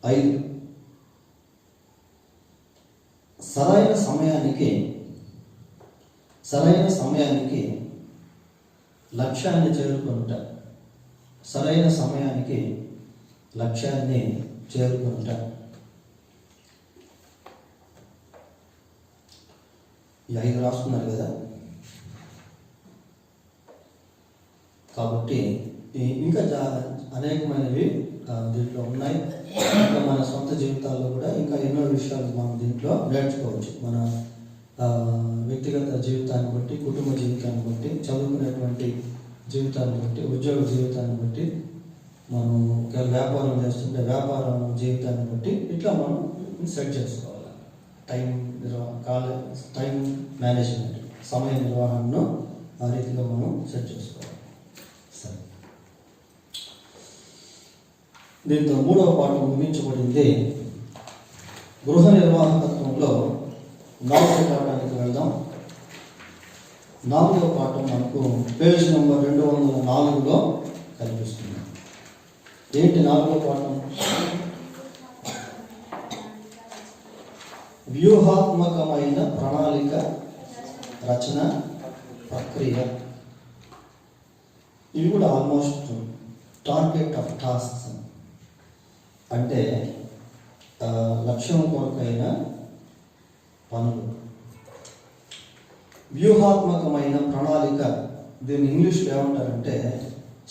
5 సరైన సమయానికి లక్ష్యాన్ని చేరుకొనుట. ఈ 5 రాసుకున్నారు కదా. కాబట్టి ఇంకా అనేకమైనవి దీంట్లో ఉన్నాయి. ఇంకా మన సొంత జీవితాల్లో కూడా ఇంకా ఎన్నో విషయాలు మనం దీంట్లో నేర్చుకోవచ్చు. మన వ్యక్తిగత జీవితాన్ని బట్టి, కుటుంబ జీవితాన్ని బట్టి, చదువుకునేటువంటి జీవితాన్ని బట్టి, ఉద్యోగ జీవితాన్ని బట్టి, మనం వ్యాపారం చేస్తుంటే వ్యాపారం జీవితాన్ని బట్టి ఇట్లా మనం సెట్ చేసుకోవాలి. టైం మేనేజ్మెంట్, సమయ నిర్వహణను ఆ రీతిగా మనం సెట్ చేసుకోవాలి. సరే, దీంతో 3వ పాఠం ముగించబడింది. గృహ నిర్వాహకత్వంలో 4వ పాఠానికి వెళ్దాం. 4వ పాఠం మనకు పేజ్ నెంబర్ 204లో కనిపిస్తుంది. ఏంటి 4వ పాఠం? వ్యూహాత్మకమైన ప్రణాళిక రచన ప్రక్రియ. ఇవి కూడా ఆల్మోస్ట్ టార్గెట్ ఆఫ్ టాస్క్స్ అంటే లక్ష్యం కొరకైన పనులు. వ్యూహాత్మకమైన ప్రణాళిక. దీన్ని ఇంగ్లీష్లో ఏమంటారంటే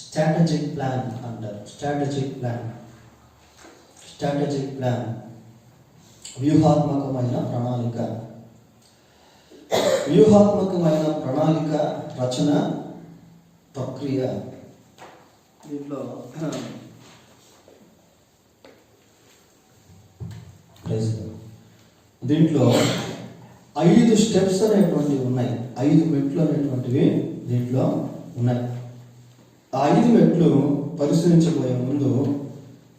స్ట్రాటజిక్ ప్లాన్ అంటారు. స్ట్రాటజిక్ ప్లాన్, వ్యూహాత్మకమైన ప్రణాళిక, వ్యూహాత్మకమైన ప్రణాళిక రచన ప్రక్రియ. దీంట్లో 5 స్టెప్స్ అనేటువంటివి ఉన్నాయి, 5 మెట్లు అనేటువంటివి దీంట్లో ఉన్నాయి. ఆ 5 మెట్లు పరిశీలించబోయే ముందు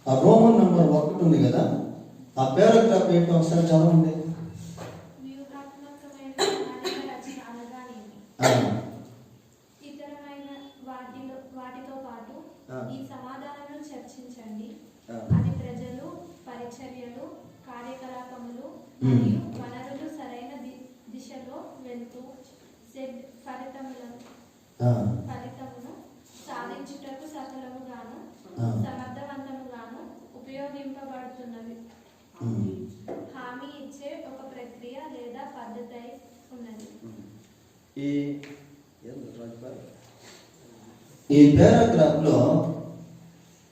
ఆ రోమన్ నంబర్ 1 ఉంది కదా, ఆ పారాగ్రాఫ్ ఏంటో ఒకసారి చదవండి. వ్యూహాత్మకమైన ప్రణాళిక రచన అనగానేమి? ఇతరమైన వాటితో పాటు ఈ సమాధానాలను చర్చించండి. అది ప్రజలు, పరిచర్యలు, కార్యకలాపములు మరియు వనరులు సరైన దిశలో వెళ్తూ ఫలితమును సాధించుటకు సఫలముగాను సమర్థవంతముగాను ఉపయోగింపబడుతున్నవి హామీ ఇచ్చే ఒక ప్రక్రియ లేదా పద్ధతి ఉన్నది. ఈ పారాగ్రాఫ్ లో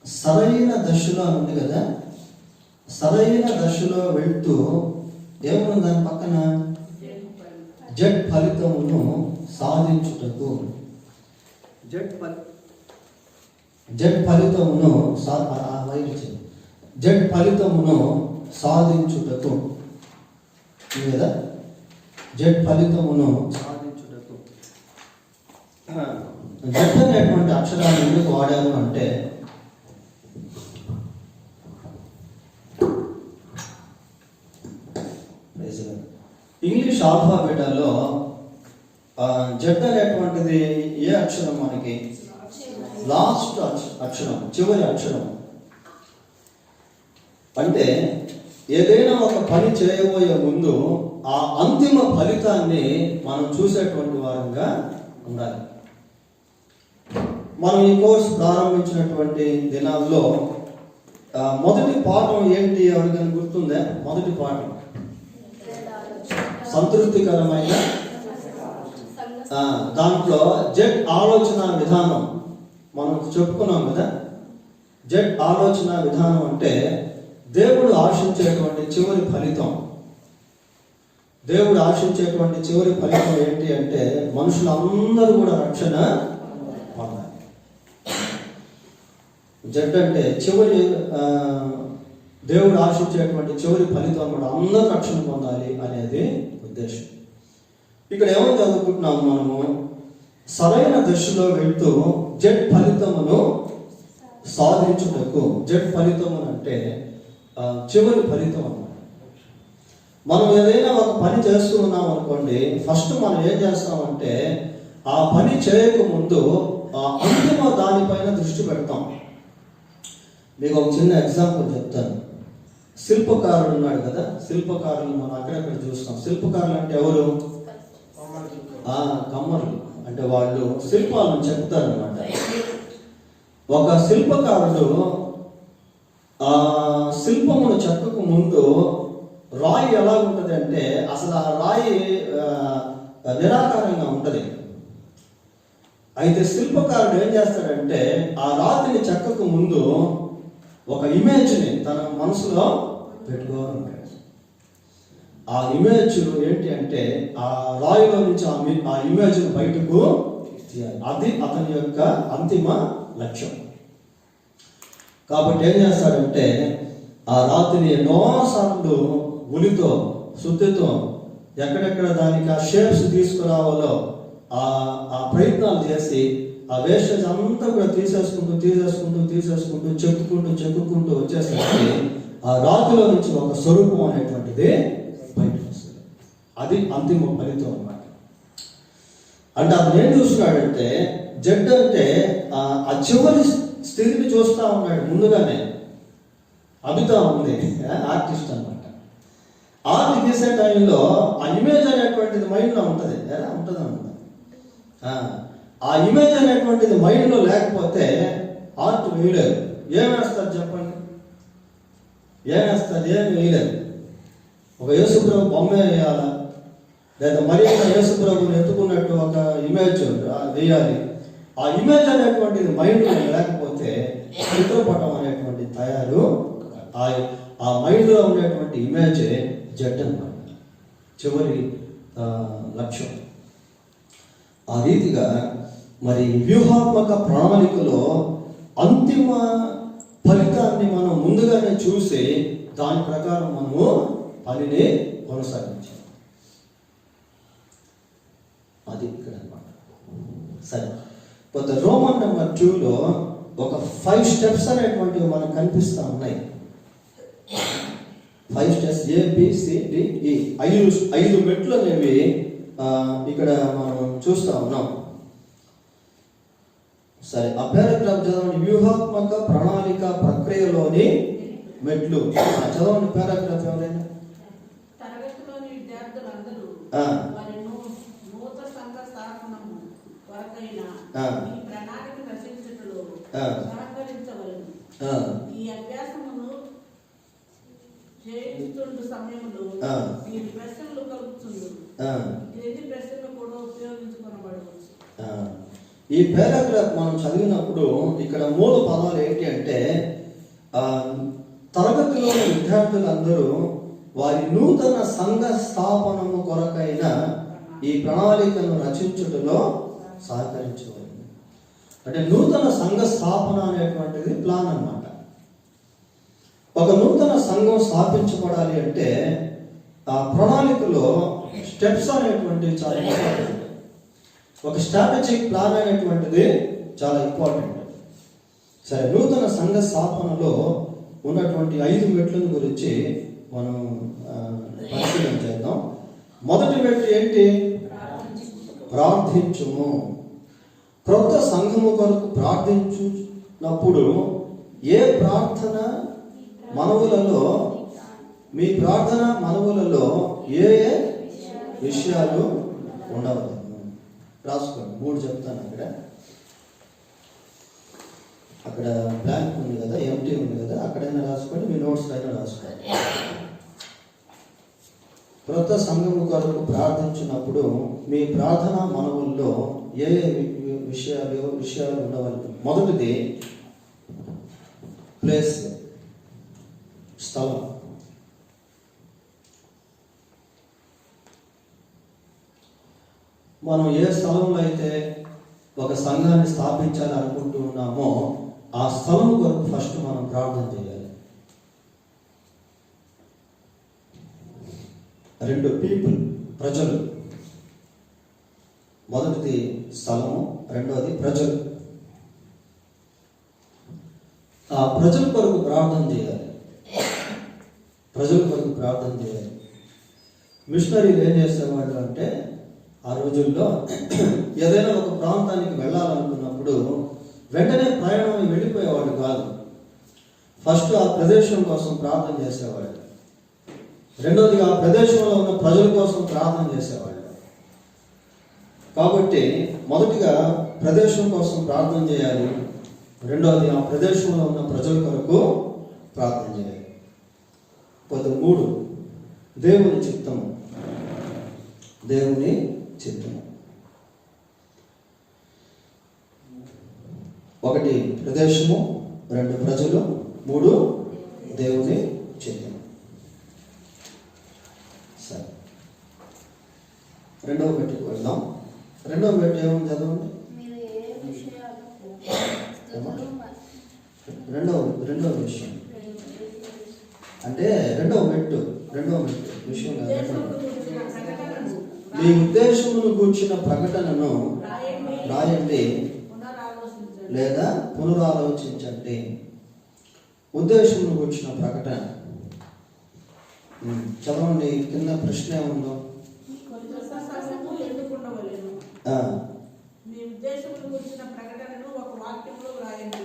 సరైన దశలో ఉంది కదా, సరైన దశలో వెళ్తూ ఏముంది దాని పక్కన? జడ్ ఫలితమును సాధించుటకు, జడ్ ఫలితమును జడ్ ఫలితమును సాధించుటకు కదా, జడ్ ఫలితమును సాధించుటకు. జడ్ అనేటువంటి అక్షరాలు ఎందుకు వాడాను అంటే, ఇంగ్లీష్ ఆల్ఫాబెటాలో జడ్ అనేటువంటిది ఏ అక్షరం మనకి? లాస్ట్ అక్షరం, చివరి అక్షరం. అంటే ఏదైనా ఒక పని చేయబోయే ముందు ఆ అంతిమ ఫలితాన్ని మనం చూసేటువంటి వారంగా ఉండాలి. మనం ఈ కోర్సు ప్రారంభించినటువంటి దినాల్లో మొదటి పాఠం ఏంటి ఎవరికైనా గుర్తుందా? మొదటి పాఠం సంతృప్తికరమైన, దాంట్లో జడ్ ఆలోచన విధానం మనం చెప్పుకున్నాం కదా. జడ్ ఆలోచన విధానం అంటే దేవుడు ఆశించేటువంటి చివరి ఫలితం. దేవుడు ఆశించేటువంటి చివరి ఫలితం ఏంటి అంటే మనుషులందరూ కూడా రక్షణ పొందాలి. జడ్ అంటే చివరి, దేవుడు ఆశించేటువంటి చివరి ఫలితం కూడా అందరూ రక్షణ పొందాలి అనేది ఉద్దేశం. ఇక్కడ ఏమని చదువుకుంటున్నాము మనము? సరైన దశలో వెళ్తూ జడ్ ఫలితమును సాధించుటకు. జడ్ ఫలితము అంటే చివరి ఫలితం అన్నమాట. మనం ఏదైనా ఒక పని చేస్తూ ఉన్నాం అనుకోండి, ఫస్ట్ మనం ఏం చేస్తామంటే ఆ పని చేయకముందు అంతిమ దానిపైన దృష్టి పెడతాం. మీకు ఒక చిన్న ఎగ్జాంపుల్ చెప్తాను. శిల్పకారుడు ఉన్నాడు కదా, శిల్పకారులు మనం అక్కడక్కడ చూస్తాం. శిల్పకారులు అంటే ఎవరు? కమ్మరులు. అంటే వాళ్ళు శిల్పాలను చెప్తారు అన్నమాట. ఒక శిల్పకారుడు ఆ శిల్పమును చెక్కకు ముందు రాయి ఎలా ఉంటుంది అంటే అసలు ఆ రాయి నిరాకారంగా ఉంటుంది. అయితే శిల్పకారుడు ఏం చేస్తాడంటే ఆ రాతిని చెక్కకు ముందు ఒక ఇమేజ్ని తన మనసులో పెట్టుకోవాలి. ఆ ఇమేజ్ ఏంటి అంటే ఆ రాయిలో నుంచి ఆ ఇమేజ్ని బయటకు తీయాలి. అది అతని యొక్క అంతిమ లక్ష్యం. కాబట్టి ఏం చేస్తాడంటే ఆ రాతిని ఎన్నోసార్లు ఉలితో, శుద్ధితో ఎక్కడెక్కడ దానికి ఆ షేప్స్ తీసుకురావాలో ఆ ప్రయత్నాలు చేసి ఆ వేస్టేజ్ అంతా కూడా తీసేసుకుంటూ చెక్కుకుంటూ వచ్చేసరికి ఆ రాతిలో నుంచి ఒక స్వరూపం అనేటువంటిది బయటకు వస్తుంది. అది అంతిమ ఫలితం అన్నమాట. అంటే అతను ఏం చూస్తున్నాడంటే జడ్ అంటే ఆ చివరి స్థితిని చూస్తూ ఉన్నాడు. ముందుగానే అభితా ఉంది ఆర్టిస్ట్ అన్నమాట. ఆర్ట్ గీసే టైంలో ఆ ఇమేజ్ అనేటువంటిది మైండ్లో ఉంటుంది. ఎలా ఉంటుంది అన్నమాట. ఆ ఇమేజ్ అనేటువంటిది మైండ్లో లేకపోతే ఆర్ట్ వేయలేదు. ఏం వేస్తారు చెప్పండి? ఏం వేస్తారు? ఏం వేయలేదు. ఒక యేసుప్రభు బొమ్మ వేయాలా, లేదా మరి యేసుప్రభుని ఎత్తుకున్నట్టు ఒక ఇమేజ్ వేయాలి. ఆ ఇమేజ్ అనేటువంటిది మైండ్ లేకపోతే చిత్రపటం అనేటువంటి తయారు ఆ మైండ్లో ఉండేటువంటి ఇమేజే జడ్ అన్నమాట, చివరి లక్ష్యం. ఆ రీతిగా మరి వ్యూహాత్మక ప్రణాళికలో అంతిమ ఫలితాన్ని మనం ముందుగానే చూసి దాని ప్రకారం మనము పనిని కొనసాగించాలి. అది ఇక్కడ అన్నమాట. సరే, కొత్త రోమన్ నెంబర్ 2లో ఒక 5 స్టెప్స్ అనేటువంటివి మనకు కనిపిస్తూ ఉన్నాయి. 5 స్టెప్స్ ABCDE 5 మెట్లు అనేవి ఇక్కడ మనం చూస్తూ ఉన్నాం. సరే, ఆ పారాగ్రాఫ్ చదవండి. వ్యూహాత్మక ప్రణాళిక ప్రక్రియలోని మెట్లు. చదవండి పారాగ్రాఫ్ ఎవరైనా. తరగతిలోని విద్యార్థులందరూ వారి నూతన సంఘ స్థాపనము కొరకైన ఈ ప్రణాళిక రచించుటలో సహకరించవలెను. ఈ అభ్యాసమును చేయుచుండు సమయంలో ఈ ప్రశ్నలు కలుగుతుంది. ఎన్ని ప్రశ్నలు కూడా ఉపయోగించుకొనబడవచ్చు. ఈ పారాగ్రాఫ్ మనం చదివినప్పుడు ఇక్కడ మూల పదాలు ఏంటి అంటే, తరగతిలోని విద్యార్థులందరూ వారి నూతన సంఘ స్థాపనము కొరకైన ఈ ప్రణాళికను రచించుటలో సహకరించవాలి. అంటే నూతన సంఘ స్థాపన అనేటువంటిది ప్లాన్ అన్నమాట. ఒక నూతన సంఘం స్థాపించబడాలి అంటే ఆ ప్రణాళికలో స్టెప్స్ అనేటువంటివి చాలా ఇంపార్టెంట్. ఒక స్ట్రాటజిక్ ప్లాన్ అనేటువంటిది చాలా ఇంపార్టెంట్. సరే, నూతన సంఘ స్థాపనలో ఉన్నటువంటి 5 మెట్లను గురించి మనం పరిశీలన చేద్దాం. మొదటి మెట్టు ఏంటి? ప్రార్థించుము. క్రొత్త సంఘము కొరకు ప్రార్థించున్నప్పుడు ఏ ప్రార్థన మనవులలో, మీ ప్రార్థన మనవులలో ఏ విషయాలు ఉండవలను. రాసుకోండి, 3 చెప్తాను. అక్కడ బ్లాంక్ ఉంది కదా, ఎంటీ ఉంది కదా, అక్కడైనా రాసుకోండి, మీ నోట్స్ అయినా రాసుకోండి. క్రొత్త సంఘము కొరకు ప్రార్థించినప్పుడు మీ ప్రార్థన మనవుల్లో ఏ విషయాలు ఉండవలను. మొదటిది ప్లేస్, స్థలం. మనం ఏ స్థలంలో అయితే ఒక సంఘాన్ని స్థాపించాలి అనుకుంటూ ఉన్నామో ఆ స్థలం కొరకు ఫస్ట్ మనం ప్రార్థన చేయాలి. 2 పీపుల్, ప్రజలు. మొదటిది స్థలము, రెండోది ప్రజలు. ఆ ప్రజల కొరకు ప్రార్థన చేయాలి. ప్రజల కొరకు ప్రార్థన చేయాలి. మిషనరీలు ఏం చేసేవాళ్ళు అంటే, ఆ రోజుల్లో ఏదైనా ఒక ప్రాంతానికి వెళ్ళాలనుకున్నప్పుడు వెంటనే ప్రయాణం వెళ్ళిపోయేవాడు కాదు. ఫస్ట్ ఆ ప్రదేశం కోసం ప్రార్థన చేసేవాడు. రెండోది ఆ ప్రదేశంలో ఉన్న ప్రజల కోసం ప్రార్థన చేసేవాడు. కాబట్టి మొదటిగా ప్రదేశం కోసం ప్రార్థన చేయాలి. రెండోది ఆ ప్రదేశంలో ఉన్న ప్రజల కొరకు ప్రార్థన చేయాలి. 3 దేవుని చిత్తము. దేవుని చిత్తము. 1 ప్రదేశము, 2 ప్రజలు, 3 దేవుని చిత్తము. సరే, రెండవ మెట్టుకు వెళ్దాం. రెండవ మెట్టు ఏమని చదవండి. రెండవ విషయం అంటే రెండవ మెట్టు విషయం మీ ఉద్దేశమును గూర్చిన ప్రకటనను రాయండి లేదా పునరాలోచించండి. ఉద్దేశమును గూర్చిన ప్రకటన చదవండి. కింద ప్రశ్న ఏముందో. మీ ఉద్దేశమును గూర్చిన ప్రకటనను ఒక వాక్యంలో రాయండి.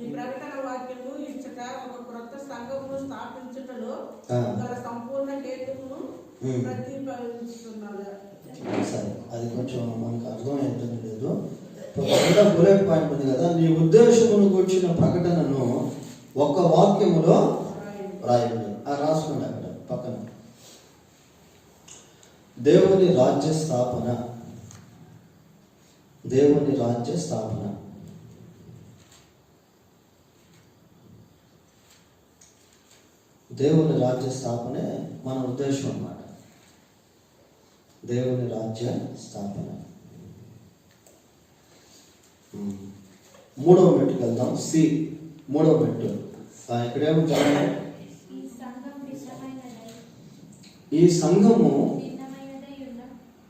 ఈ ప్రకటన వాక్యము ఇచ్చట ఒక క్రొత్త సంఘమును స్థాపించుటలో గల సంపూర్ణ హేతువును ప్రతిపాదిస్తున్నారు. సరే, అది కొంచెం మనకు అర్థమయ్యేది లేదు. బుల్లెట్ పాయింట్ ఉంది కదా, నీ ఉద్దేశమును గూర్చిన ప్రకటనను ఒక వాక్యములో రాయండి. రాసుకోండి అక్కడ పక్కన. దేవుని రాజ్య స్థాపన. దేవుని రాజ్య స్థాపన. దేవుని రాజ్య స్థాపనే మన ఉద్దేశం అన్నమాట. దేవుని రాజ్య స్థాపన. మూడవ మెట్టుకు వెళ్దాం. సి, మూడవ మెట్టు. ఇక్కడేమో చదవండి. ఈ సంఘము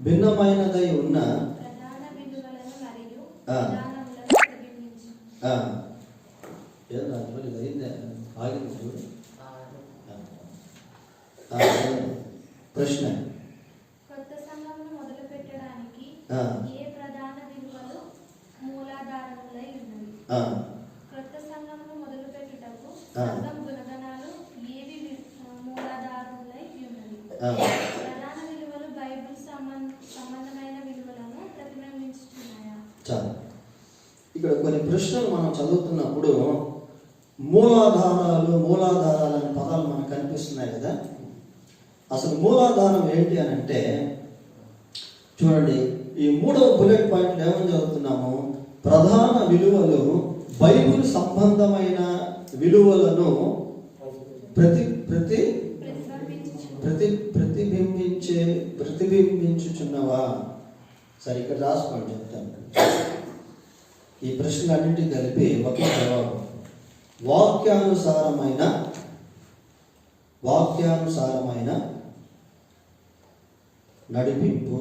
భిన్నమైనదై ఉన్న ప్రశ్న, కొత్త సంఘమును మొదలు పెట్టడానికి ఏ ప్రధాన విలువలు మూలాధారములై ఉన్నవి? కొత్త సంఘమును మొదలు పెట్టుటకు సంఘం గుణగణాలు ఏవి మూలాధారములై ఉన్నవి? ప్రధాన విలువలు బైబిల్ సంబంధమైన విలువలను ప్రతిబింబించుతున్నాయా? చాలు. ఇక్కడ కొన్ని ప్రశ్నలు మనం చదువుతున్నప్పుడు మూలాధారాలు అనే పదాలు మనకు కనిపిస్తున్నాయి కదా. అసలు మూలాధారం ఏంటి అని అంటే, చూడండి, ఈ మూడవ బుల్లెట్ పాయింట్లు ఏమని చదువుతున్నాము? ప్రధాన విలువలు, బైబిల్ సంబంధమైన విలువలను ప్రతిబింబించుచున్నవా? సరే, ఇక్కడ రాసుకోండి, చెప్తాను. ఈ ప్రశ్నలన్నింటినీ కలిపి ఒకే జవాబు. వాక్యానుసారమైన నడిపింపు.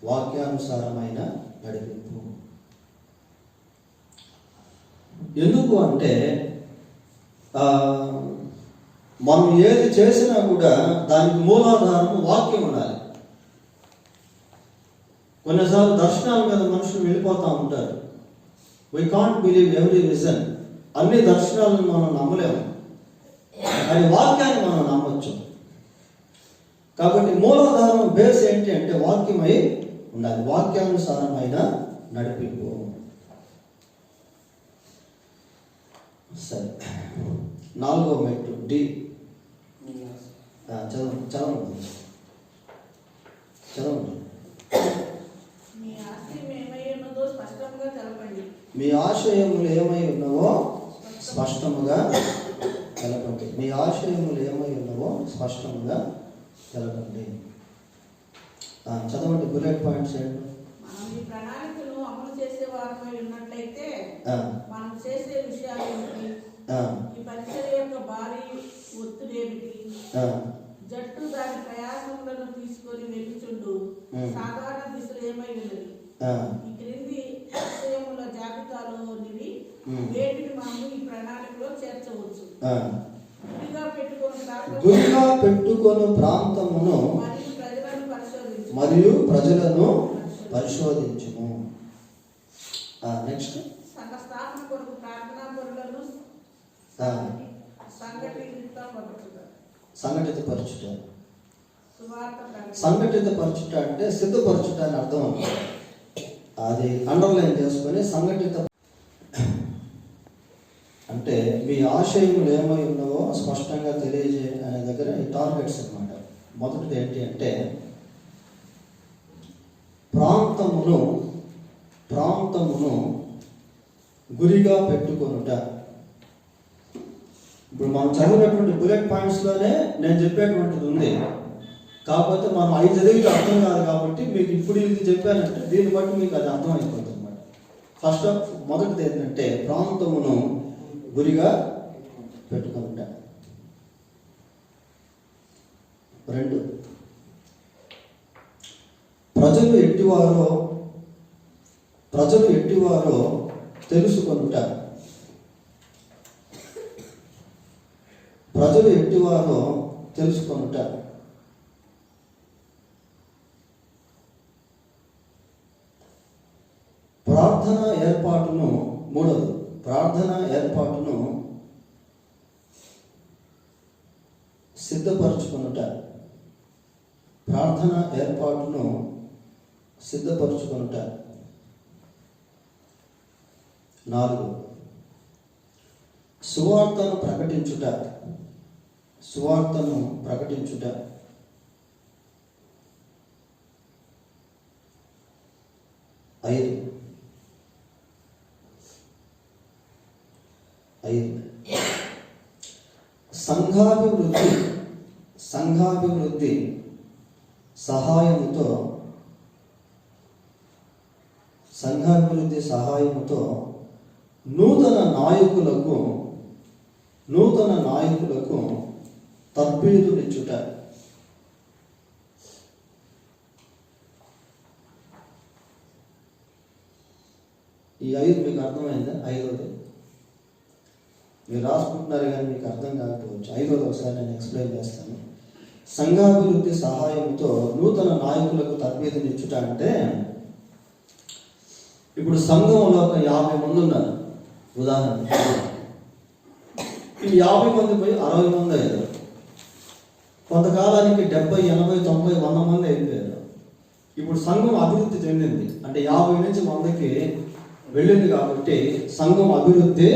వాక్యానుసారమైన నడిపింపు. ఎందుకు అంటే, మనం ఏది చేసినా కూడా దానికి మూలాధారం వాక్యం ఉండాలి. కొన్నిసార్లు దర్శనాల మీద మనుషులు వెళ్ళిపోతూ ఉంటారు. We can't believe every vision. అన్ని దర్శనాలను మనం నమ్మలేము, కానీ వాక్యాన్ని మనం నమ్మొచ్చు. కాబట్టి మూలాధారం బేస్ ఏంటి అంటే వాక్యమై ఉండాలి. వాక్యానుసారమైన నడిపింపు. సరే, నాలుగో మెట్టు డి. చదవండి. మీ ఆశయములు ఏమై ఉన్నవో స్పష్టముగా తెలపండి. మీ ఆశయములు ఏమై ఉన్నవో స్పష్టముగా తెలపండి. చదవండి, బుల్లెట్ పాయింట్స్ ఏంటి? మనం ఈ ప్రణాళికను అమలు చేసే వారమై ఉన్నట్లయితే మనం చేసే విషయాలు ఏమిటి? ఈ పరిచర్య యొక్క భారీ ఒత్తిడి ఏమిటి? జట్టు దాని ప్రయాసములను తీసుకొని వెలుచుండు సాధారణ దిశలు ఏమై ఉన్నది? ఈ క్రింది ఆశయముల జాబితాలోనివి వేటిని మనము ఈ ప్రణాళికలో చేర్చవచ్చు? గురిగా పెట్టుకొని ప్రాంతమును మరియు ప్రజలను పరిశోధించుము. నెక్స్ట్, సంఘ స్థాపన కొరకు ప్రార్థనా పనులను సంఘటితపరచుట అంటే సిద్ధపరచుట అని అర్థం. అది అండర్లైన్ చేసుకొని సంఘటిత అంటే మీ ఆశయములు ఏమై ఉన్నావో స్పష్టంగా తెలియజే అనే దగ్గర ఈ టార్గెట్స్ అన్నమాట. మొదటిది ఏంటి అంటే ప్రాంతమును గురిగా పెట్టుకొనుట. ఇప్పుడు మనం చదివినటువంటి బుల్లెట్ పాయింట్స్లోనే నేను చెప్పేటువంటిది ఉంది. కాకపోతే మనం 5 చదివితే అర్థం కాదు కాబట్టి మీకు ఇప్పుడు ఇది చెప్పానంటే దీన్ని బట్టి మీకు అది అర్థం అయిపోతుంది అన్నమాట. మొదటిది ఏంటంటే ప్రాంతమును గురిగా పెట్టుకుంటా. 2, ప్రజలు ఎట్టివారో తెలుసుకొనుట. ప్రార్థన ఏర్పాటును సిద్ధపరచుకొనుట. 4, సువార్తను ప్రకటించుట. 5, 5. సంఘాభివృద్ధి సహాయముతో నూతన నాయకులకు తర్బీదునిచ్చుట. ఈ 5 మీకు అర్థమైందా? 5వది మీరు రాసుకుంటున్నారు కానీ మీకు అర్థం కాకపోవచ్చు. 5వది ఒకసారి నేను ఎక్స్ప్లెయిన్ చేస్తాను. సంఘాభివృద్ధి సహాయంతో నూతన నాయకులకు తర్బీదునిచ్చుట అంటే, ఇప్పుడు సంఘంలో ఒక 50 మంది ఉన్నారు ఉదాహరణ. ఈ 50 మంది పోయి 60 మంది అయ్యారు. కొంతకాలానికి 70, 80, 90, 100 మంది అయిపోయారు. ఇప్పుడు సంఘం అభివృద్ధి చెందింది అంటే 50 నుంచి 100కి వెళ్ళింది కాబట్టి సంఘం అభివృద్ధి